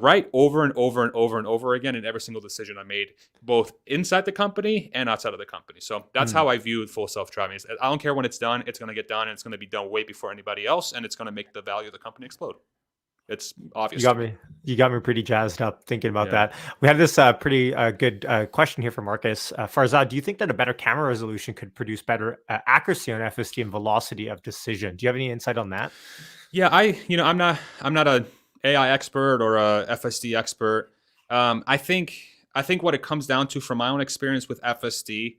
right over and over and over and over again in every single decision I made, both inside the company and outside of the company. So that's Mm. how I view full self-driving. I don't care when it's done. It's going to get done, and it's going to be done way before anybody else, and it's going to make the value of the company explode. It's You obvious to got me. me. You got me pretty jazzed up thinking about Yeah. that. We have this pretty good question here from Marcus. Farzad, do you think that a better camera resolution could produce better accuracy on FSD and velocity of decision? Do you have any insight on that? Yeah, I'm not a AI expert or a FSD expert. I think what it comes down to from my own experience with FSD,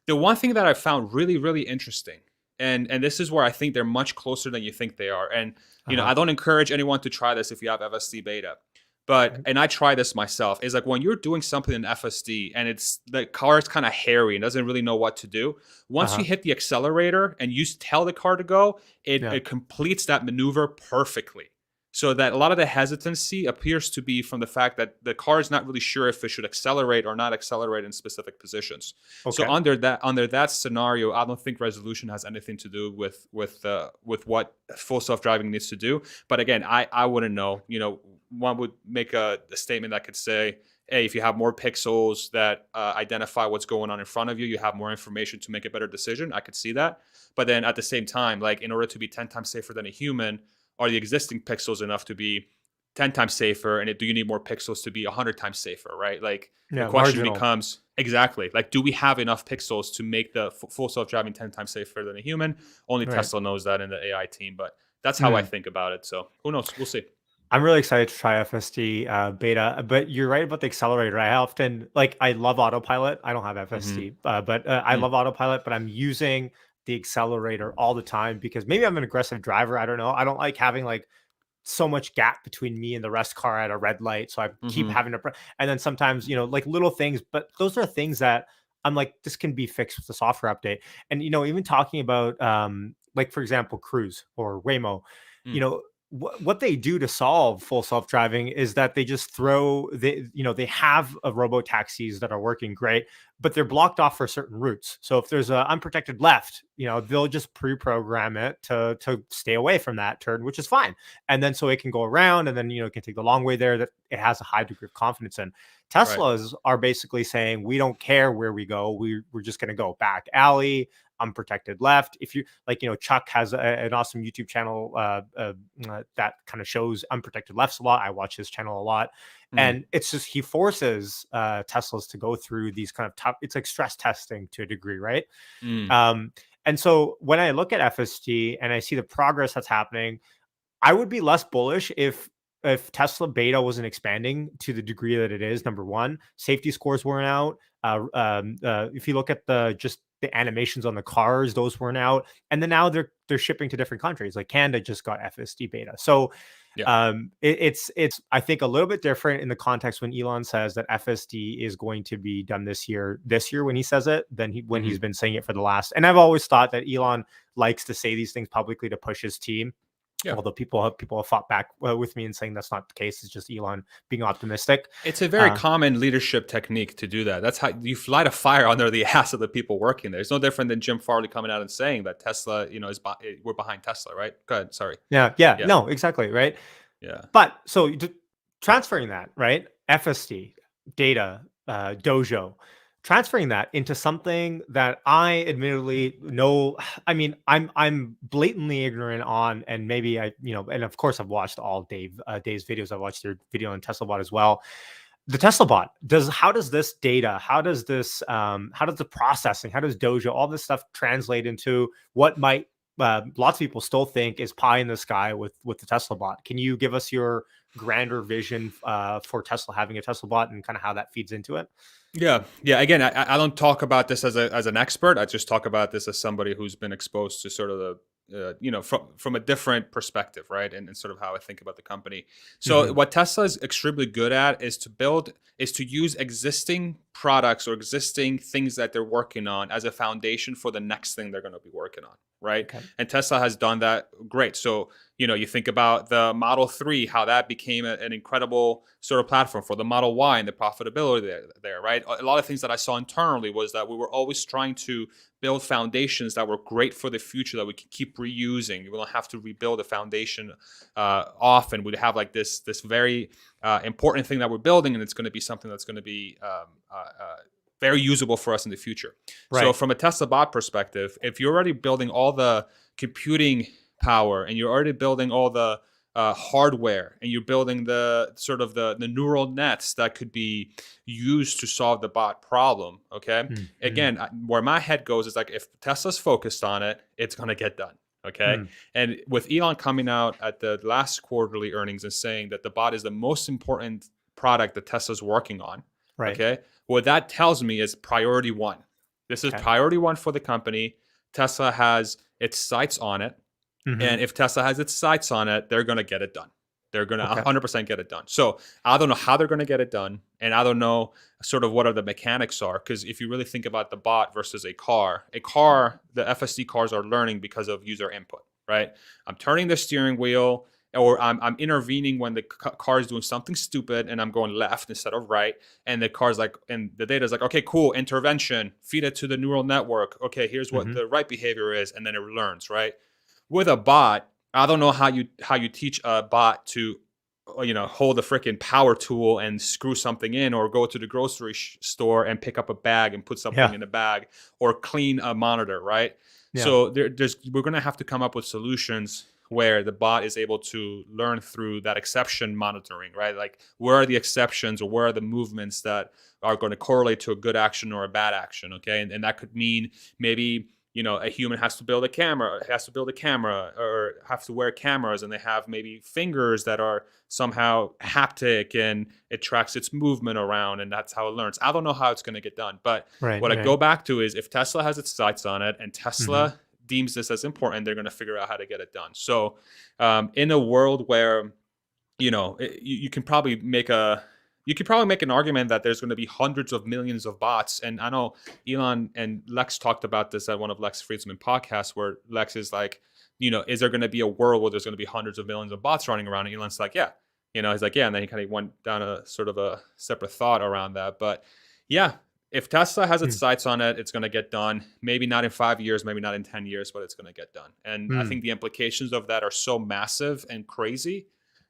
the one thing that I found really really interesting, and this is where I think they're much closer than you think they are. And Uh-huh. I don't encourage anyone to try this if you have FSD beta. But Right. and I try this myself. Is like when you're doing something in FSD and it's the car is kind of hairy and doesn't really know what to do. Once you Uh-huh. hit the accelerator and you tell the car to go, Yeah. it completes that maneuver perfectly. So that a lot of the hesitancy appears to be from the fact that the car is not really sure if it should accelerate or not accelerate in specific positions. So Okay. under that scenario, I don't think resolution has anything to do with what full self driving needs to do. But again, I wouldn't know. One would make a statement that could say, hey, if you have more pixels that identify what's going on in front of you, you have more information to make a better decision. I could see that. But then at the same time, like in order to be 10 times safer than a human, are the existing pixels enough to be 10 times safer? And do you need more pixels to be 100 times safer, right? Like the Yeah. question Marginal. becomes exactly like, do we have enough pixels to make the full self-driving 10 times safer than a human? Only Right. Tesla knows that in the AI team, but that's how I Mm. think about it. So who knows? We'll see. I'm really excited to try FSD beta, but you're right about the accelerator. I often I love autopilot. I don't have Mm-hmm. FSD, but I love autopilot. But I'm using the accelerator all the time because maybe I'm an aggressive driver. I don't know. I don't like having so much gap between me and the rest car at a red light. So I keep Mm-hmm. having to, and then sometimes, little things, but those are things that I'm like, this can be fixed with the software update. And, even talking about, for example, Cruise or Waymo, you Mm. know, what they do to solve full self-driving is that they just they have robo taxis that are working great, but they're blocked off for certain routes. So if there's a unprotected left, they'll just pre-program it to stay away from that turn, which is fine. And then so it can go around and then it can take the long way there that it has a high degree of confidence in. Right. Teslas are basically saying we don't care where we go. We're just going to go back alley, unprotected left. If you Chuck has an awesome YouTube channel that kind of shows unprotected lefts a lot. I watch his channel a lot, Mm. and it's just he forces Teslas to go through these kind of tough. It's like stress testing to a degree, right? Mm. Um, and so when I look at FSD and I see the progress that's happening, I would be less bullish if Tesla beta wasn't expanding to the degree that it is. Number one, safety scores weren't out. If you look at the animations on the cars, those weren't out, and then now they're shipping to different countries. Like Canada just got FSD beta, so Yeah. it's I think a little bit different in the context when Elon says that FSD is going to be done this year. This year when he says it, than when Mm-hmm. he's been saying it for the last. And I've always thought that Elon likes to say these things publicly to push his team. Yeah. Although people have fought back with me and saying that's not the case. It's just Elon being optimistic. It's a very Uh, common leadership technique to do that. That's how you light a fire under the ass of the people working there. It's no different than Jim Farley coming out and saying that Tesla, we're behind Tesla, right? Go ahead. Sorry. yeah, Yeah. no, exactly, right. Yeah. But so transferring that, right? FSD, data, Dojo, transferring that into something that I admittedly know. I mean, I'm blatantly ignorant on, and maybe and of course I've watched all Dave's videos. I've watched their video on Tesla Bot as well. The Tesla Bot how does this data, how does the processing, how does Dojo, all this stuff translate into what might lots of people still think is pie in the sky with the Tesla Bot? Can you give us your grander vision for Tesla having a Tesla Bot and kind of how that feeds into it? Yeah. Yeah. Again, I don't talk about this as an expert. I just talk about this as somebody who's been exposed to sort of from a different perspective, right? And sort of how I think about the company. So Hmm. what Tesla is extremely good at is to use existing products or existing things that they're working on as a foundation for the next thing they're going to be working on, right? Okay. And Tesla has done that great. So you think about the Model 3, how that became an incredible sort of platform for the Model Y and the profitability there, right? A lot of things that I saw internally was that we were always trying to build foundations that were great for the future that we can keep reusing. We don't have to rebuild a foundation often. We'd have like this very important thing that we're building, and it's going to be something that's going to be very usable for us in the future. So Right. from a Tesla bot perspective, if you're already building all the computing power and you're already building all the hardware and you're building the sort of the neural nets that could be used to solve the bot problem, okay? Mm-hmm. Again, where my head goes is like, if Tesla's focused on it, it's going to get done. Okay. Mm. And with Elon coming out at the last quarterly earnings and saying that the bot is the most important product that Tesla's working on, Right. okay, what that tells me is priority one. This is Okay. priority one for the company. Tesla has its sights on it. Hmm. And if Tesla has its sights on it, they're going to get it done. They're going to Okay. 100% get it done. So I don't know how they're going to get it done. And I don't know sort of what are the mechanics are. Because if you really think about the bot versus a car, the FSD cars are learning because of user input, right? I'm turning the steering wheel, or I'm intervening when the car is doing something stupid and I'm going left instead of right. And the car's like, and the data is like, okay, cool, intervention, feed it to the neural network. Okay, here's what Hmm. the right behavior is. And then it learns, right? With a bot, I don't know how you teach a bot to hold a freaking power tool and screw something in, or go to the grocery store and pick up a bag and put something Yeah. in a bag, or clean a monitor, right? Yeah. So we're going to have to come up with solutions where the bot is able to learn through that exception monitoring, right? Like, where are the exceptions, or where are the movements that are going to correlate to a good action or a bad action, okay? And that could mean maybe a human has to build a camera, or have to wear cameras, and they have maybe fingers that are somehow haptic, and it tracks its movement around, and that's how it learns. I don't know how it's going to get done, but Right. what I Right. go back to is, if Tesla has its sights on it and Hmm. Tesla deems this as important, they're going to figure out how to get it done. So in a world where you can probably make an argument that there's going to be hundreds of millions of bots. And I know Elon and Lex talked about this at one of Lex Friedman podcasts, where Lex is like, is there going to be a world where there's going to be hundreds of millions of bots running around? And Elon's like, yeah. He's like, yeah. And then he kind of went down a sort of a separate thought around that. But yeah, if Tesla has its sights on it, it's going to get done. Maybe not in 5 years, maybe not in 10 years, but it's going to get done. And I Mm. think the implications of that are so massive and crazy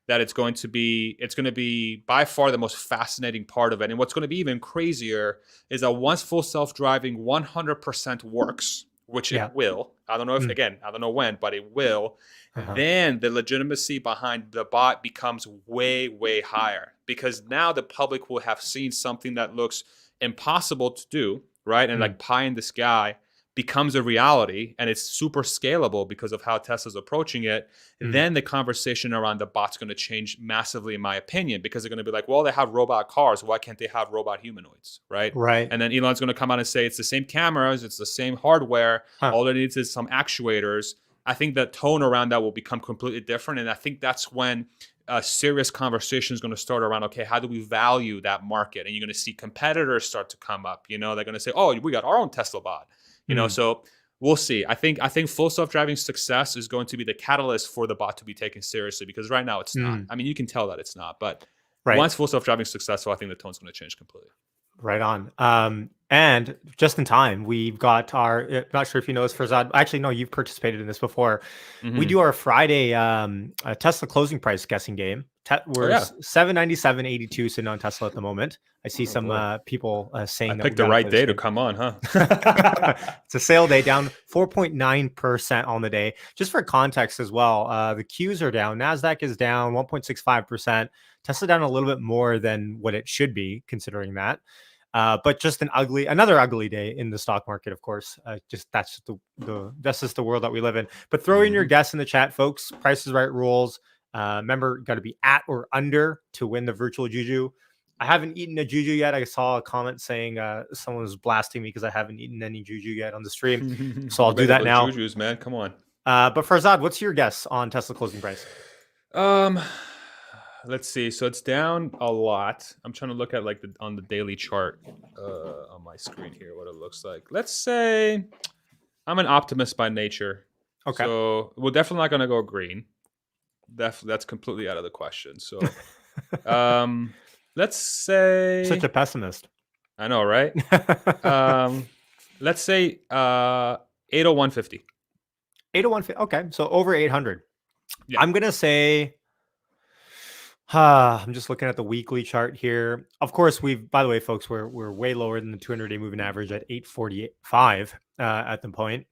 that it's going to be by far the most fascinating part of it. And what's going to be even crazier is that once full self-driving 100% works, which it Yeah. will, I don't know if, Mm. again, I don't know when, but it will, Uh-huh. then the legitimacy behind the bot becomes way, way higher, because now the public will have seen something that looks impossible to do, right? And Mm. like pie in the sky becomes a reality, and it's super scalable because of how Tesla's approaching it. Mm. Then the conversation around the bot's going to change massively, in my opinion, because they're going to be like, well, they have robot cars, why can't they have robot humanoids, right? Right. And then Elon's going to come out and say it's the same cameras, it's the same hardware, Huh. all it needs is some actuators. I think the tone around that will become completely different, and I think that's when a serious conversation is going to start around, okay, how do we value that market? And you're going to see competitors start to come up. They're going to say, oh, we got our own Tesla bot. Mm. So we'll see. I think full self-driving success is going to be the catalyst for the bot to be taken seriously, because right now it's not. Mm. I mean, you can tell that it's not, but Right. once full self-driving is successful, I think the tone's going to change completely. Right on. And just in time, we've got our, not sure if you know this, Farzad. Actually, no, you've participated in this before. We Mm-hmm. do our Friday Tesla closing price guessing game. Oh We're yeah. 797.82 sitting on Tesla at the moment. I see Oh some boy. people I saying that we picked the got to right play this day to game. come on, huh? It's a sale day, down 4.9% on the day. Just for context as well, the Qs are down. NASDAQ is down 1.65%. Tesla down a little bit more than what it should be, considering that. But just another ugly day in the stock market, of course. That's just the world that we live in. But throw in your Mhm. guess in the chat, folks. Price is Right rules. Remember, got to be at or under to win the virtual juju. I haven't eaten a juju yet. I saw a comment saying someone was blasting me because I haven't eaten any juju yet on the stream. So I'll You do ready that for the now. jujus, man? Come on. But Farzad, what's your guess on Tesla closing price? Um, let's see. So it's down a lot. I'm trying to look at like on the daily chart on my screen here what it looks like. Let's say I'm an optimist by nature, Okay. so we're definitely not going to go green. That's completely out of the question. So, um, let's Such say a pessimist. I know, right? Um, let's say 80150. 801. Okay, so over 800. Yeah. I'm gonna say. I'm just looking at the weekly chart here. Of course, by the way, folks, we're way lower than the 200-day moving average at 845 at the point.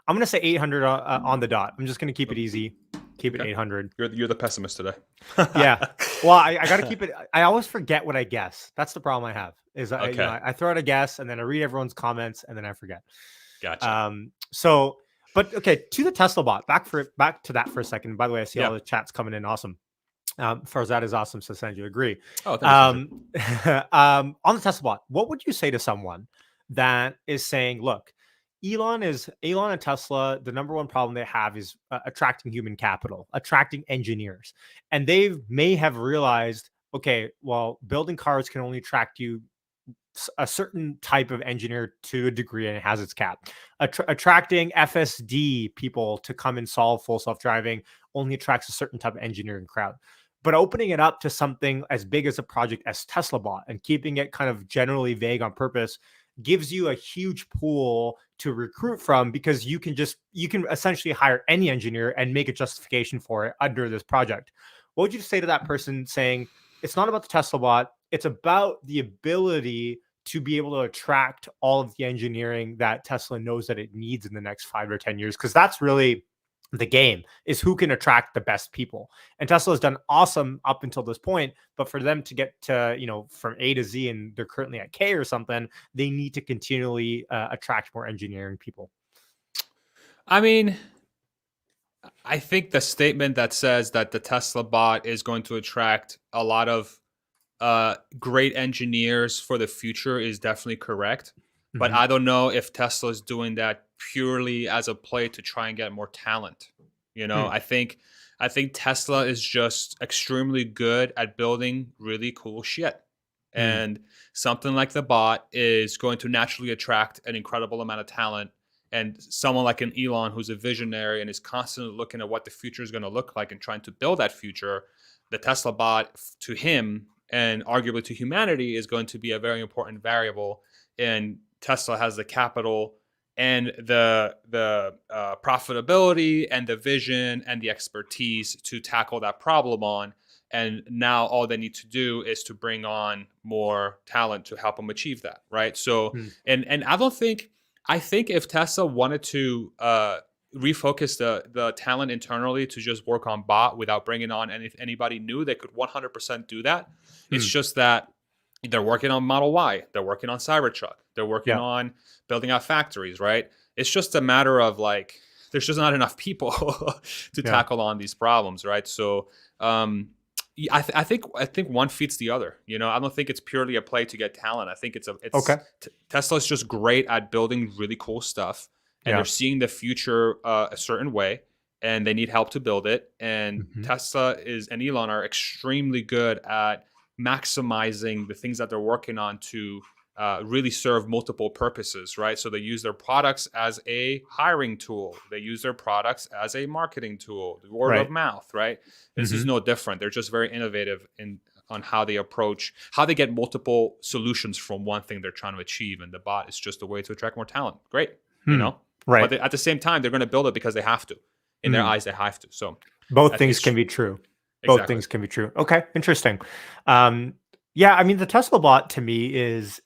I'm gonna say 800 on the dot. I'm just gonna keep it easy, keep it Okay. 800. You're the pessimist today. Yeah. Well, I got to keep it. I always forget what I guess. That's the problem I have. Is Okay. I throw out a guess and then I read everyone's comments and then I forget. Gotcha. So, but okay, to the Tesla bot. Back to that for a second. By the way, I see all Yeah. the chats coming in. Awesome. Farzad is awesome. So Sanju, agree. Oh, thanks. On the Tesla bot, what would you say to someone that is saying, look, Elon and Tesla, the number one problem they have is attracting human capital, attracting engineers. And they may have realized, okay, well, building cars can only attract you a certain type of engineer to a degree, and it has its cap. Attracting FSD people to come and solve full self-driving only attracts a certain type of engineering crowd. But opening it up to something as big as a project as Tesla bot and keeping it kind of generally vague on purpose gives you a huge pool to recruit from, because you can essentially hire any engineer and make a justification for it under this project. What would you say to that person saying, it's not about the Tesla bot, it's about the ability to be able to attract all of the engineering that Tesla knows that it needs in the next 5 or 10 years? Because that's really the game, is who can attract the best people. And Tesla has done awesome up until this point, but for them to get to, from A to Z, and they're currently at K or something, they need to continually attract more engineering people. I mean, I think the statement that says that the Tesla bot is going to attract a lot of great engineers for the future is definitely correct. But Mm-hmm. I don't know if Tesla is doing that purely as a play to try and get more talent. I think Tesla is just extremely good at building really cool shit. And something like the bot is going to naturally attract an incredible amount of talent. And someone like an Elon, who's a visionary and is constantly looking at what the future is going to look like and trying to build that future, the Tesla bot to him and arguably to humanity is going to be a very important variable. And Tesla has the capital and the profitability and the vision and the expertise to tackle that problem on. And now all they need to do is to bring on more talent to help them achieve that, right? So, and I think if Tesla wanted to refocus the talent internally to just work on bot without bringing on anybody new, they could 100% do that. It's just that they're working on Model Y, they're working on Cybertruck, they're working on building out factories, right? It's just a matter of like, there's just not enough people to tackle on these problems, right? So I think one feeds the other. I don't think it's purely a play to get talent. I think it's Okay. Tesla's just great at building really cool stuff, and they're seeing the future a certain way, and they need help to build it. And Tesla and Elon are extremely good at maximizing the things that they're working on to really serve multiple purposes, right? So they use their products as a hiring tool. They use their products as a marketing tool, the word of mouth, right? This is no different. They're just very innovative on how they get multiple solutions from one thing they're trying to achieve. And the bot is just a way to attract more talent. Great, Right. But at the same time, they're going to build it because they have to. In their eyes, they have to. So both things can be true. Exactly. Both things can be true. Okay, interesting. Yeah, I mean, the Tesla bot to me is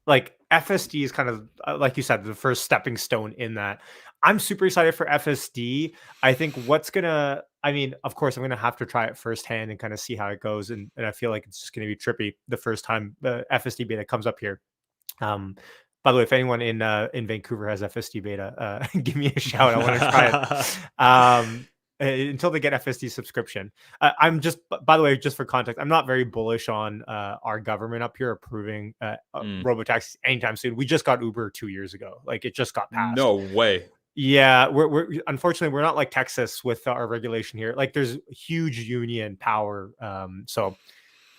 like FSD is kind of like you said, the first stepping stone in that. I'm super excited for FSD. I think of course, I'm gonna have to try it firsthand and kind of see how it goes, and I feel like it's just gonna be trippy the first time the FSD beta comes up here. By the way, if anyone in Vancouver has FSD beta, give me a shout. I want to try it. Until they get FSD subscription. I'm just, by the way, just for context, I'm not very bullish on our government up here approving robotaxis anytime soon. We just got Uber 2 years ago. Like, it just got passed. No way. Yeah, we're unfortunately we're not like Texas with our regulation here. Like there's huge union power. So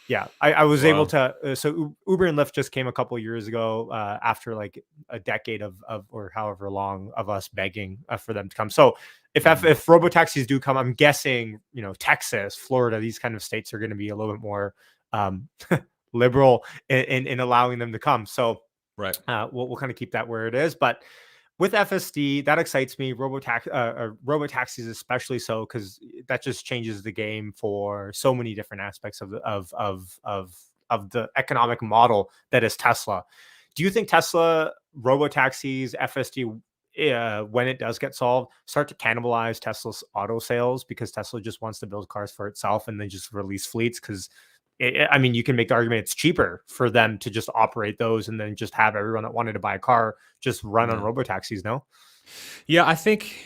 yeah, I was able Wow. to. So Uber and Lyft just came a couple years ago after like a decade of or however long of us begging for them to come. So Hmm. if robo taxis do come, I'm guessing Texas, Florida, these kind of states are going to be a little bit more um, liberal in allowing them to come. So Right. we'll kind of keep that where it is, but with FSD, that excites me. Robo taxis, especially so, because that just changes the game for so many different aspects of the economic model that is Tesla. Do you think Tesla robo taxis, FSD, when it does get solved, start to cannibalize Tesla's auto sales because Tesla just wants to build cars for itself and then just release fleets? Because I mean, you can make the argument it's cheaper for them to just operate those and then just have everyone that wanted to buy a car just run on Yeah. robo taxis. No. Yeah, I think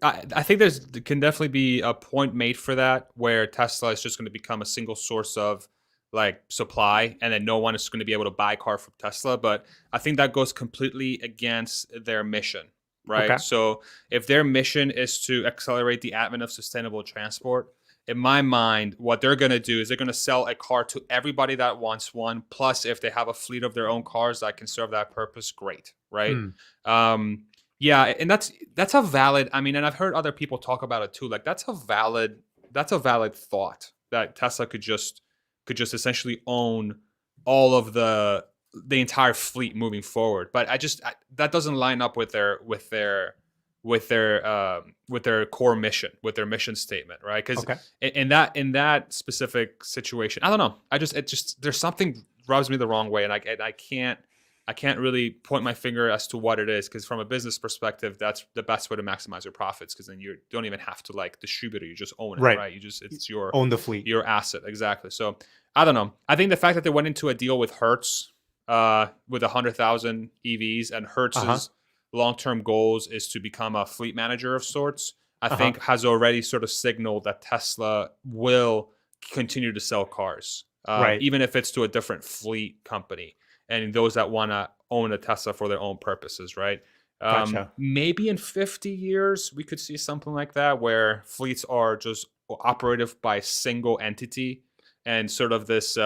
there can definitely be a point made for that where Tesla is just going to become a single source of like supply, and then no one is going to be able to buy a car from Tesla. But I think that goes completely against their mission, right? Okay. So if their mission is to accelerate the advent of sustainable transport, in my mind, what they're going to do is they're going to sell a car to everybody that wants one. Plus, if they have a fleet of their own cars that can serve that purpose, great, right? Mm, Um, yeah, and that's a valid. I mean, and I've heard other people talk about it too. Like that's a valid thought that Tesla could just essentially own all of the entire fleet moving forward. But that doesn't line up with their core mission, with their mission statement, right? Because okay. in that specific situation, I don't know. It just there's something rubs me the wrong way, and I can't really point my finger as to what it is, because from a business perspective, that's the best way to maximize your profits, because then you don't even have to like distribute it, you just own it, Right. right? It's your Own the fleet. your asset, exactly. So I don't know. I think the fact that they went into a deal with Hertz, with 100,000 EVs, and Uh huh. Hertz's long-term goals is to become a fleet manager of sorts, I Uh huh. think has already sort of signaled that Tesla will continue to sell cars, Right. even if it's to a different fleet company and those that want to own a Tesla for their own purposes, right? Gotcha. Maybe in 50 years, we could see something like that where fleets are just operative by a single entity, and sort of this,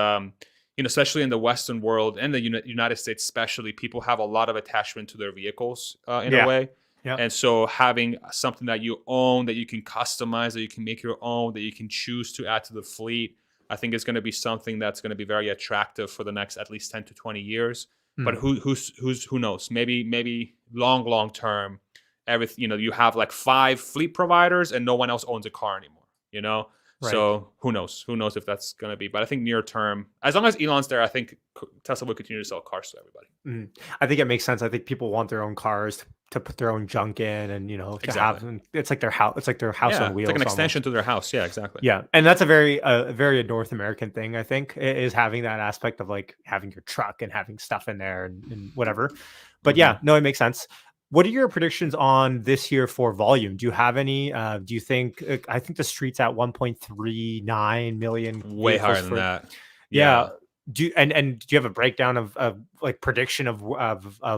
especially in the Western world and the United States, especially, people have a lot of attachment to their vehicles in a Yeah. way. Yeah. And so having something that you own, that you can customize, that you can make your own, that you can choose to add to the fleet, I think is going to be something that's going to be very attractive for the next at least 10 to 20 years. But Mm, who knows? Maybe long term, everything, you have like 5 fleet providers and no one else owns a car anymore. You know, right. so who knows? Who knows if that's going to be? But I think near term, as long as Elon's there, I think Tesla will continue to sell cars to everybody. Mm. I think it makes sense. I think people want their own cars to put their own junk in, and to have Exactly. them. It's like their house. It's like their house on Yeah, it's like an wheels extension almost. to their house. Yeah, exactly. Yeah, and that's a very North American thing, I think, is having that aspect of like having your truck and having stuff in there and whatever. But Hmm. yeah, no, it makes sense. What are your predictions on this year for volume? Do you have any? Do you think? I think the street's at 1.39 million Way vehicles higher than for. that. Yeah. Yeah. Do you have a breakdown of like prediction of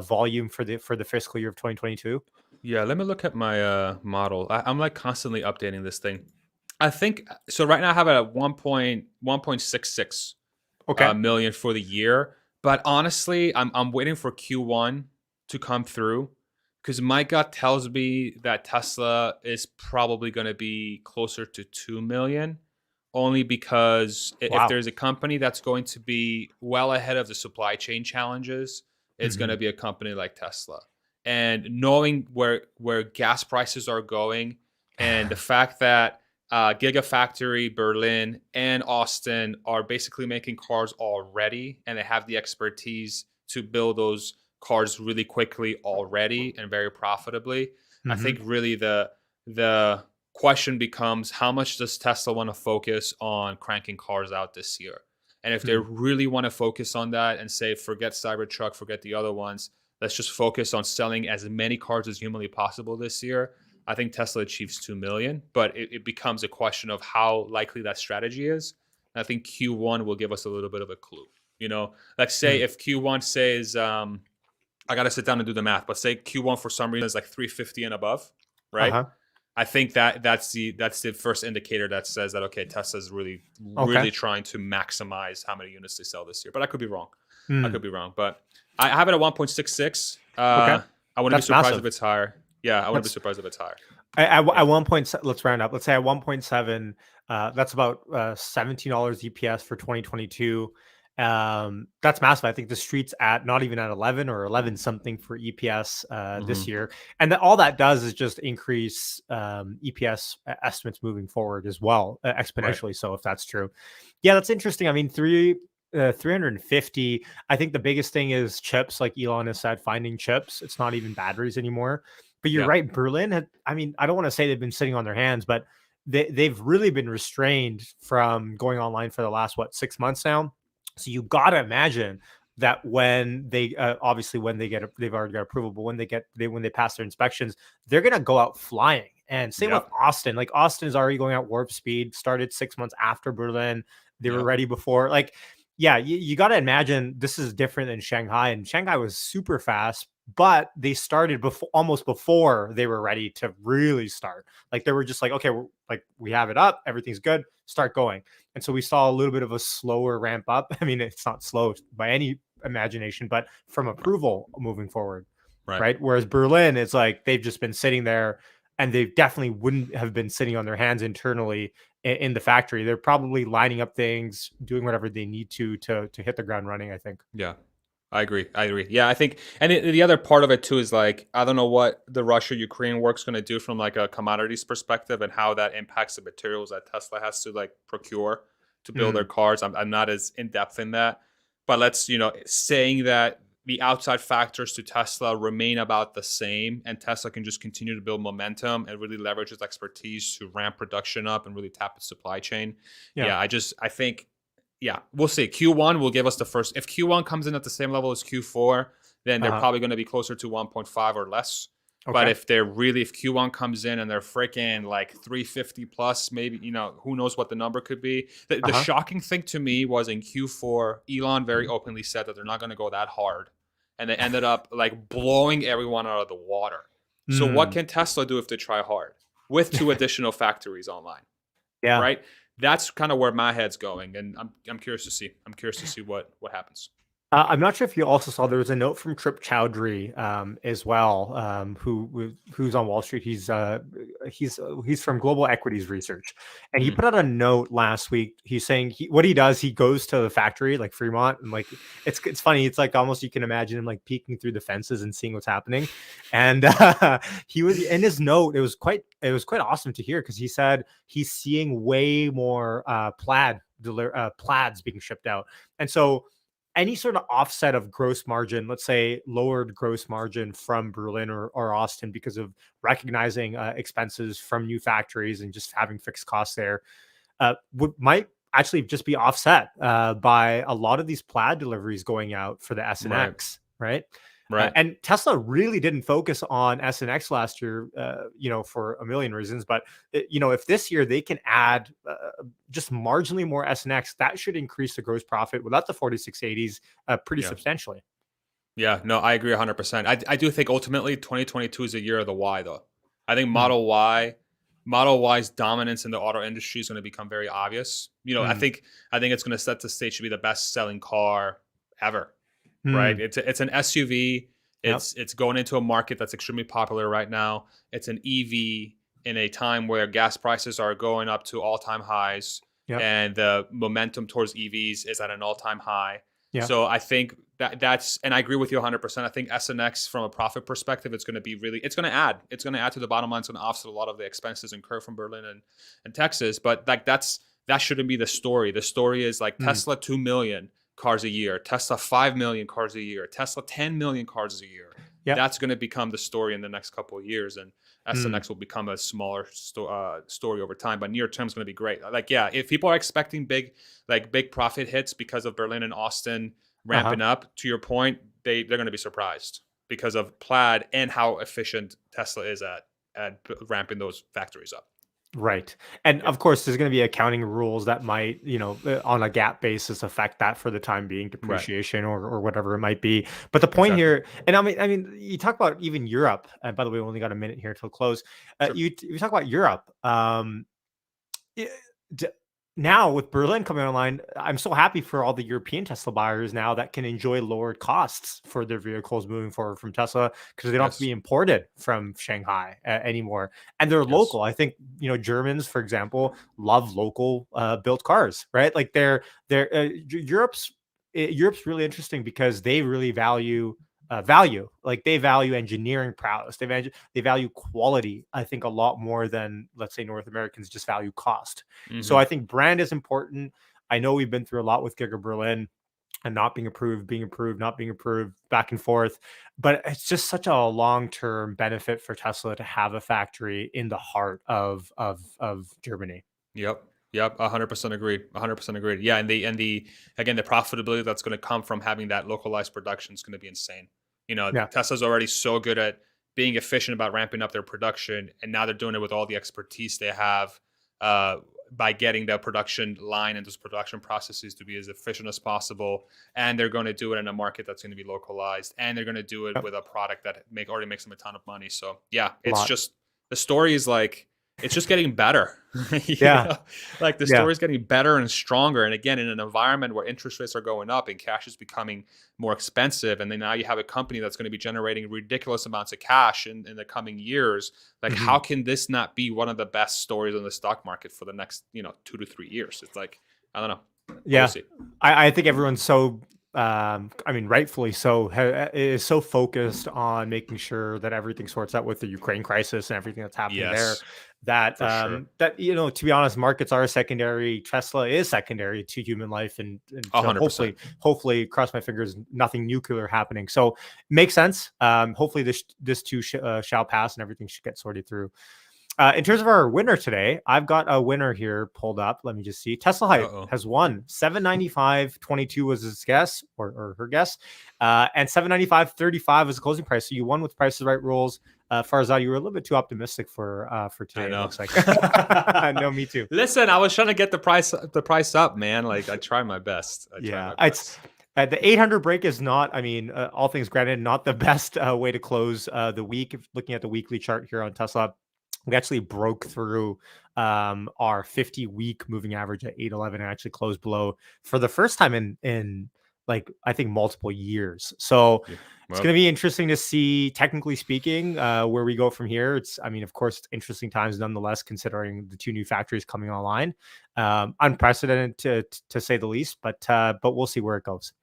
volume for the fiscal year of 2022? Yeah, let me look at my model. I'm like constantly updating this thing. I think so. Right now, I have it at 1.66 Okay. million for the year. But honestly, I'm waiting for Q1 to come through, because my gut tells me that Tesla is probably going to be closer to 2 million. Only because if Wow. there's a company that's going to be well ahead of the supply chain challenges, it's going Hmm. to be a company like Tesla. And knowing where gas prices are going, and the fact that Gigafactory Berlin and Austin are basically making cars already, and they have the expertise to build those cars really quickly already and very profitably. I Hmm. think really the question becomes, how much does Tesla want to focus on cranking cars out this year? And if they really want to focus on that and say, forget Cybertruck, forget the other ones, let's just focus on selling as many cars as humanly possible this year, I think Tesla achieves 2 million. But it becomes a question of how likely that strategy is. And I think Q1 will give us a little bit of a clue. Let's say Hmm. if Q1 says I got to sit down and do the math, but say Q1 for some reason is like 350 and above, right? Uh-huh. I think that's the first indicator that says that okay, Tesla's really Okay. really trying to maximize how many units they sell this year. But I could be wrong. I Mm. could be wrong. But I have it at 1.66. Okay. I wouldn't be That's surprised if massive. it's higher. Yeah, I wouldn't be That's surprised if it's higher. at Yeah. one point. Let's round up. Let's say at 1.7. That's about $17 EPS for 2022. That's massive. I think the street's at not even at 11 or 11 something for EPS this Hmm. year, and all that does is just increase EPS estimates moving forward as well, Right. exponentially. So if that's true, yeah, that's interesting. I mean, 350. I think the biggest thing is chips, like Elon has said, finding chips. It's not even batteries anymore. But you're Yeah. right, Berlin had, I mean, I don't want to say they've been sitting on their hands, but they've really been restrained from going online for the last, what, 6 months now. So you got to imagine that when they obviously when they get they've already got approval, but when they pass their inspections, they're gonna go out flying. And same with Yep. Austin. Like Austin is already going at warp speed. Started 6 months after Berlin. They were Yep. ready before. Like, yeah, you got to imagine this is different than Shanghai. And Shanghai was super fast, but they started before, almost before they were ready to really start. Like they were just like, okay, we have it up, everything's good, start going. And so we saw a little bit of a slower ramp up. I mean, it's not slow by any imagination, but from approval moving forward, Right. right? Whereas Berlin, it's like they've just been sitting there, and they definitely wouldn't have been sitting on their hands internally in the factory. They're probably lining up things, doing whatever they need to hit the ground running, I think. Yeah. I agree. I agree. Yeah, I think, and the other part of it too is like I don't know what the Russia-Ukraine work's going to do from like a commodities perspective and how that impacts the materials that Tesla has to like procure to build their Mm, cars. I'm not as in depth in that, but let's saying that the outside factors to Tesla remain about the same, and Tesla can just continue to build momentum and really leverage its expertise to ramp production up and really tap its supply chain. yeah. Yeah, I think yeah, we'll see. Q1 will give us the first. If Q1 comes in at the same level as Q4, then they're Uh-huh. probably going to be closer to 1.5 or less. But Okay. if Q1 comes in and they're freaking like 350 plus, maybe, who knows what the number could be. The Uh-huh. shocking thing to me was in Q4, Elon very openly said that they're not going to go that hard. And they ended up like blowing everyone out of the water. So what Mm. can Tesla do if they try hard with two additional factories online? Yeah. Right? That's kind of where my head's going, and I'm curious to see. I'm curious to see what happens. I'm not sure if you also saw there was a note from Trip Chowdhury as well, who's on Wall Street. He's from Global Equities Research, and he Mm, put out a note last week. He's saying what he does. He goes to the factory like Fremont, and like it's funny. It's like almost you can imagine him like peeking through the fences and seeing what's happening. And he was in his note. It was quite awesome to hear because he said he's seeing way more plaids being shipped out, and so any sort of offset of gross margin, let's say lowered gross margin from Berlin or Austin because of recognizing expenses from new factories and just having fixed costs there, might actually just be offset by a lot of these plaid deliveries going out for the S and right, X, right? right. And Tesla really didn't focus on S and X last year, for a million reasons. But if this year they can add just marginally more S and X, that should increase the gross profit without the 4680s pretty Yeah, substantially. yeah. No, I agree 100%. I do think ultimately 2022 is a year of the Y though. I think Mm, Model Y's dominance in the auto industry is going to become very obvious. mm, I think it's going to set the stage to be the best selling car ever. Right? mm. It's an SUV. Yep. It's going into a market that's extremely popular right now. It's an EV in a time where gas prices are going up to all-time highs Yep. and the momentum towards EVs is at an all-time high. Yeah. So I think that's and I agree with you 100%. I think S and X from a profit perspective, it's going to be really it's going to add to the bottom line. It's going to offset a lot of the expenses incurred from Berlin and Texas. But like that shouldn't be the story. The story is like Mm, Tesla 2 million cars a year, Tesla 5 million cars a year, Tesla 10 million cars a year. yep. That's going to become the story in the next couple of years. And Mm, SNX will become a smaller story over time, but near term is going to be great. Like, yeah, if people are expecting big profit hits because of Berlin and Austin uh-huh. ramping up, to your point, they're going to be surprised because of Plaid and how efficient Tesla is at ramping those factories up. Right. And Yeah. of course, there's going to be accounting rules that might, on a gap basis affect that for the time being, Right. depreciation or whatever it might be. But the point Exactly. here, and I mean, you talk about even Europe. And by the way, we only got a minute here till close. Sure. You talk about Europe. Yeah, d now with Berlin coming online, I'm so happy for all the European Tesla buyers now that can enjoy lowered costs for their vehicles moving forward from Tesla because they don't have to Yes. be imported from Shanghai anymore. And they're Yes. local. I think, Germans, for example, love local built cars, right? Like Europe's really interesting because they really value like they value engineering prowess. They value quality, I think, a lot more than, let's say, North Americans just value cost. So Mm-hmm. I think brand is important. I know we've been through a lot with Giga Berlin and not being approved, being approved, not being approved, back and forth. But it's just such a long-term benefit for Tesla to have a factory in the heart of Germany. Yep. Yep. 100% agreed. 100% agreed. Yeah. And the again, the profitability that's going to come from having that localized production is going to be insane. Yeah. Tesla's already so good at being efficient about ramping up their production, and now they're doing it with all the expertise they have uh, by getting the production line and those production processes to be as efficient as possible. And they're going to do it in a market that's going to be localized, and they're going to do it Yep. with a product that already makes them a ton of money. So yeah, A it's lot. just the story is like it's just getting better. you Yeah. know, like the Yeah. story is getting better and stronger. And again, in an environment where interest rates are going up and cash is becoming more expensive, and then now you have a company that's going to be generating ridiculous amounts of cash in the coming years. Like, how Mhm. can this not be one of the best stories on the stock market for the next 2 to 3 years? It's like I don't know, but we'll Yeah, see. I think everyone's so, I mean, rightfully so, is so focused on making sure that everything sorts out with the Ukraine crisis and everything that's happening there. Yes, That for sure. to be honest, markets are secondary. Tesla is secondary to human life, and A to hundred percent. hopefully, cross my fingers, nothing nuclear happening. So makes sense. Hopefully this too shall pass and everything should get sorted through. In terms of our winner today, I've got a winner here pulled up. Let me just see. Tesla Uh Hype oh. has won 795.22 was his guess or her guess, and 795.35 was the closing price. So you won with Price is Right rules. Farzad, you were a little bit too optimistic for I today. It know. looks like. No, me too. Listen, I was trying to get the price up, man. Like I try my best. I try Yeah, my it's best. the 800 break is not. I mean, all things granted, not the best way to close the week. If looking at the weekly chart here on Tesla, we actually broke through our 50-week moving average at 811 and actually closed below for the first time in like I think multiple years. So Yeah. it's going Well. to be interesting to see, technically speaking, where we go from here. I mean, of course, it's interesting times nonetheless, considering the two new factories coming online. Unprecedented to say the least, but we'll see where it goes.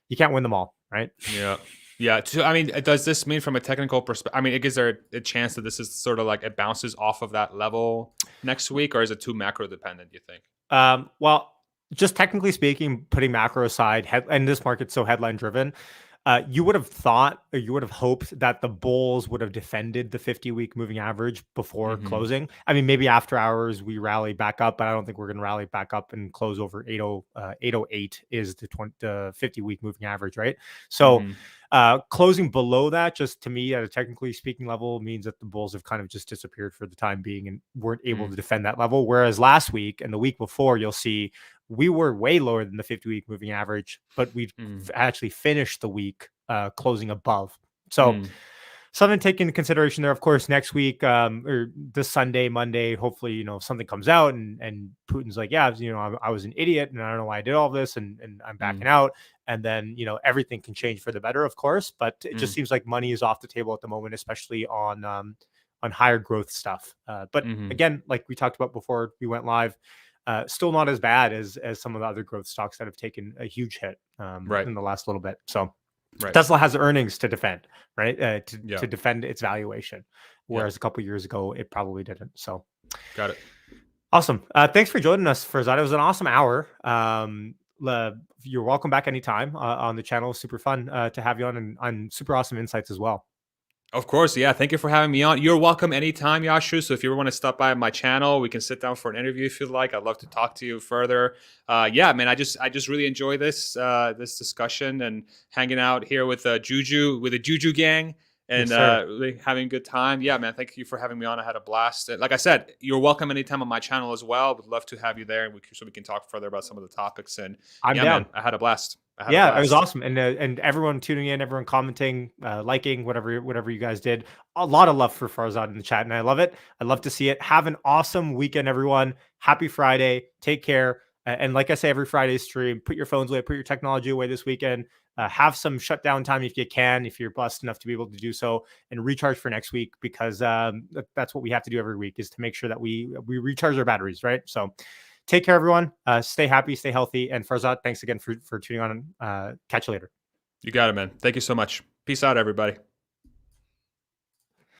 You can't win them all, right? Yeah. Yeah. I mean, does this mean from a technical perspective? I mean, is there a chance that this is sort of like it bounces off of that level next week, or is it too macro dependent? Do you think? Well, just technically speaking, putting macro aside, and this market's so headline driven, you would have thought or you would have hoped that the bulls would have defended the 50-week moving average before Mm-hmm. closing. I mean, maybe after hours we rally back up, but I don't think we're going to rally back up and close over 808 is the 50-week moving average, right? So Mm-hmm. closing below that, just to me, at a technically speaking level, means that the bulls have kind of just disappeared for the time being and weren't able Mm. to defend that level. Whereas last week and the week before, you'll see we were way lower than the 50-week moving average, but we Mm. actually finished the week closing above. So Mm. something to take into consideration there. Of course, next week or this Sunday, Monday, hopefully, something comes out and Putin's like, yeah, I was an idiot and I don't know why I did all this and I'm backing Mm. out. And then, everything can change for the better, of course. But it just Mm. seems like money is off the table at the moment, especially on higher growth stuff. But Mm-hmm. again, like we talked about before we went live, still not as bad as some of the other growth stocks that have taken a huge hit Right. in the last little bit. So Right. Tesla has earnings to defend, right? Yeah. To defend its valuation, Yeah. whereas a couple years ago it probably didn't. So Got it. awesome! Thanks for joining us, Farzad. It was an awesome hour. You're welcome back anytime on the channel. Super fun to have you on, and on super awesome insights as well. Of course, yeah. Thank you for having me on. You're welcome anytime, Yashu. So if you want to stop by my channel, we can sit down for an interview if you'd like. I'd love to talk to you further. Yeah, man. I just really enjoy this discussion and hanging out here with the Juju gang. and Yes, sir. really having a good time. Yeah, man. Thank you for having me on. I had a blast. Like I said, you're welcome anytime on my channel as well. Would love to have you there, and so we can talk further about some of the topics. And I'm yeah, man, down. I had a blast. I had a Yeah, it was blast. awesome, and everyone tuning in, everyone commenting, liking, whatever you guys did. A lot of love for Farzad in the chat, and I love it. I love to see it. Have an awesome weekend, everyone. Happy Friday. Take care. And like I say, every Friday stream, put your phones away, put your technology away this weekend. Have some shutdown time if you can, if you're blessed enough to be able to do so, and recharge for next week because that's what we have to do every week is to make sure that we recharge our batteries, right? So take care, everyone. Stay happy, stay healthy. And Farzad, thanks again for tuning on. Catch you later. You got it, man. Thank you so much. Peace out, everybody.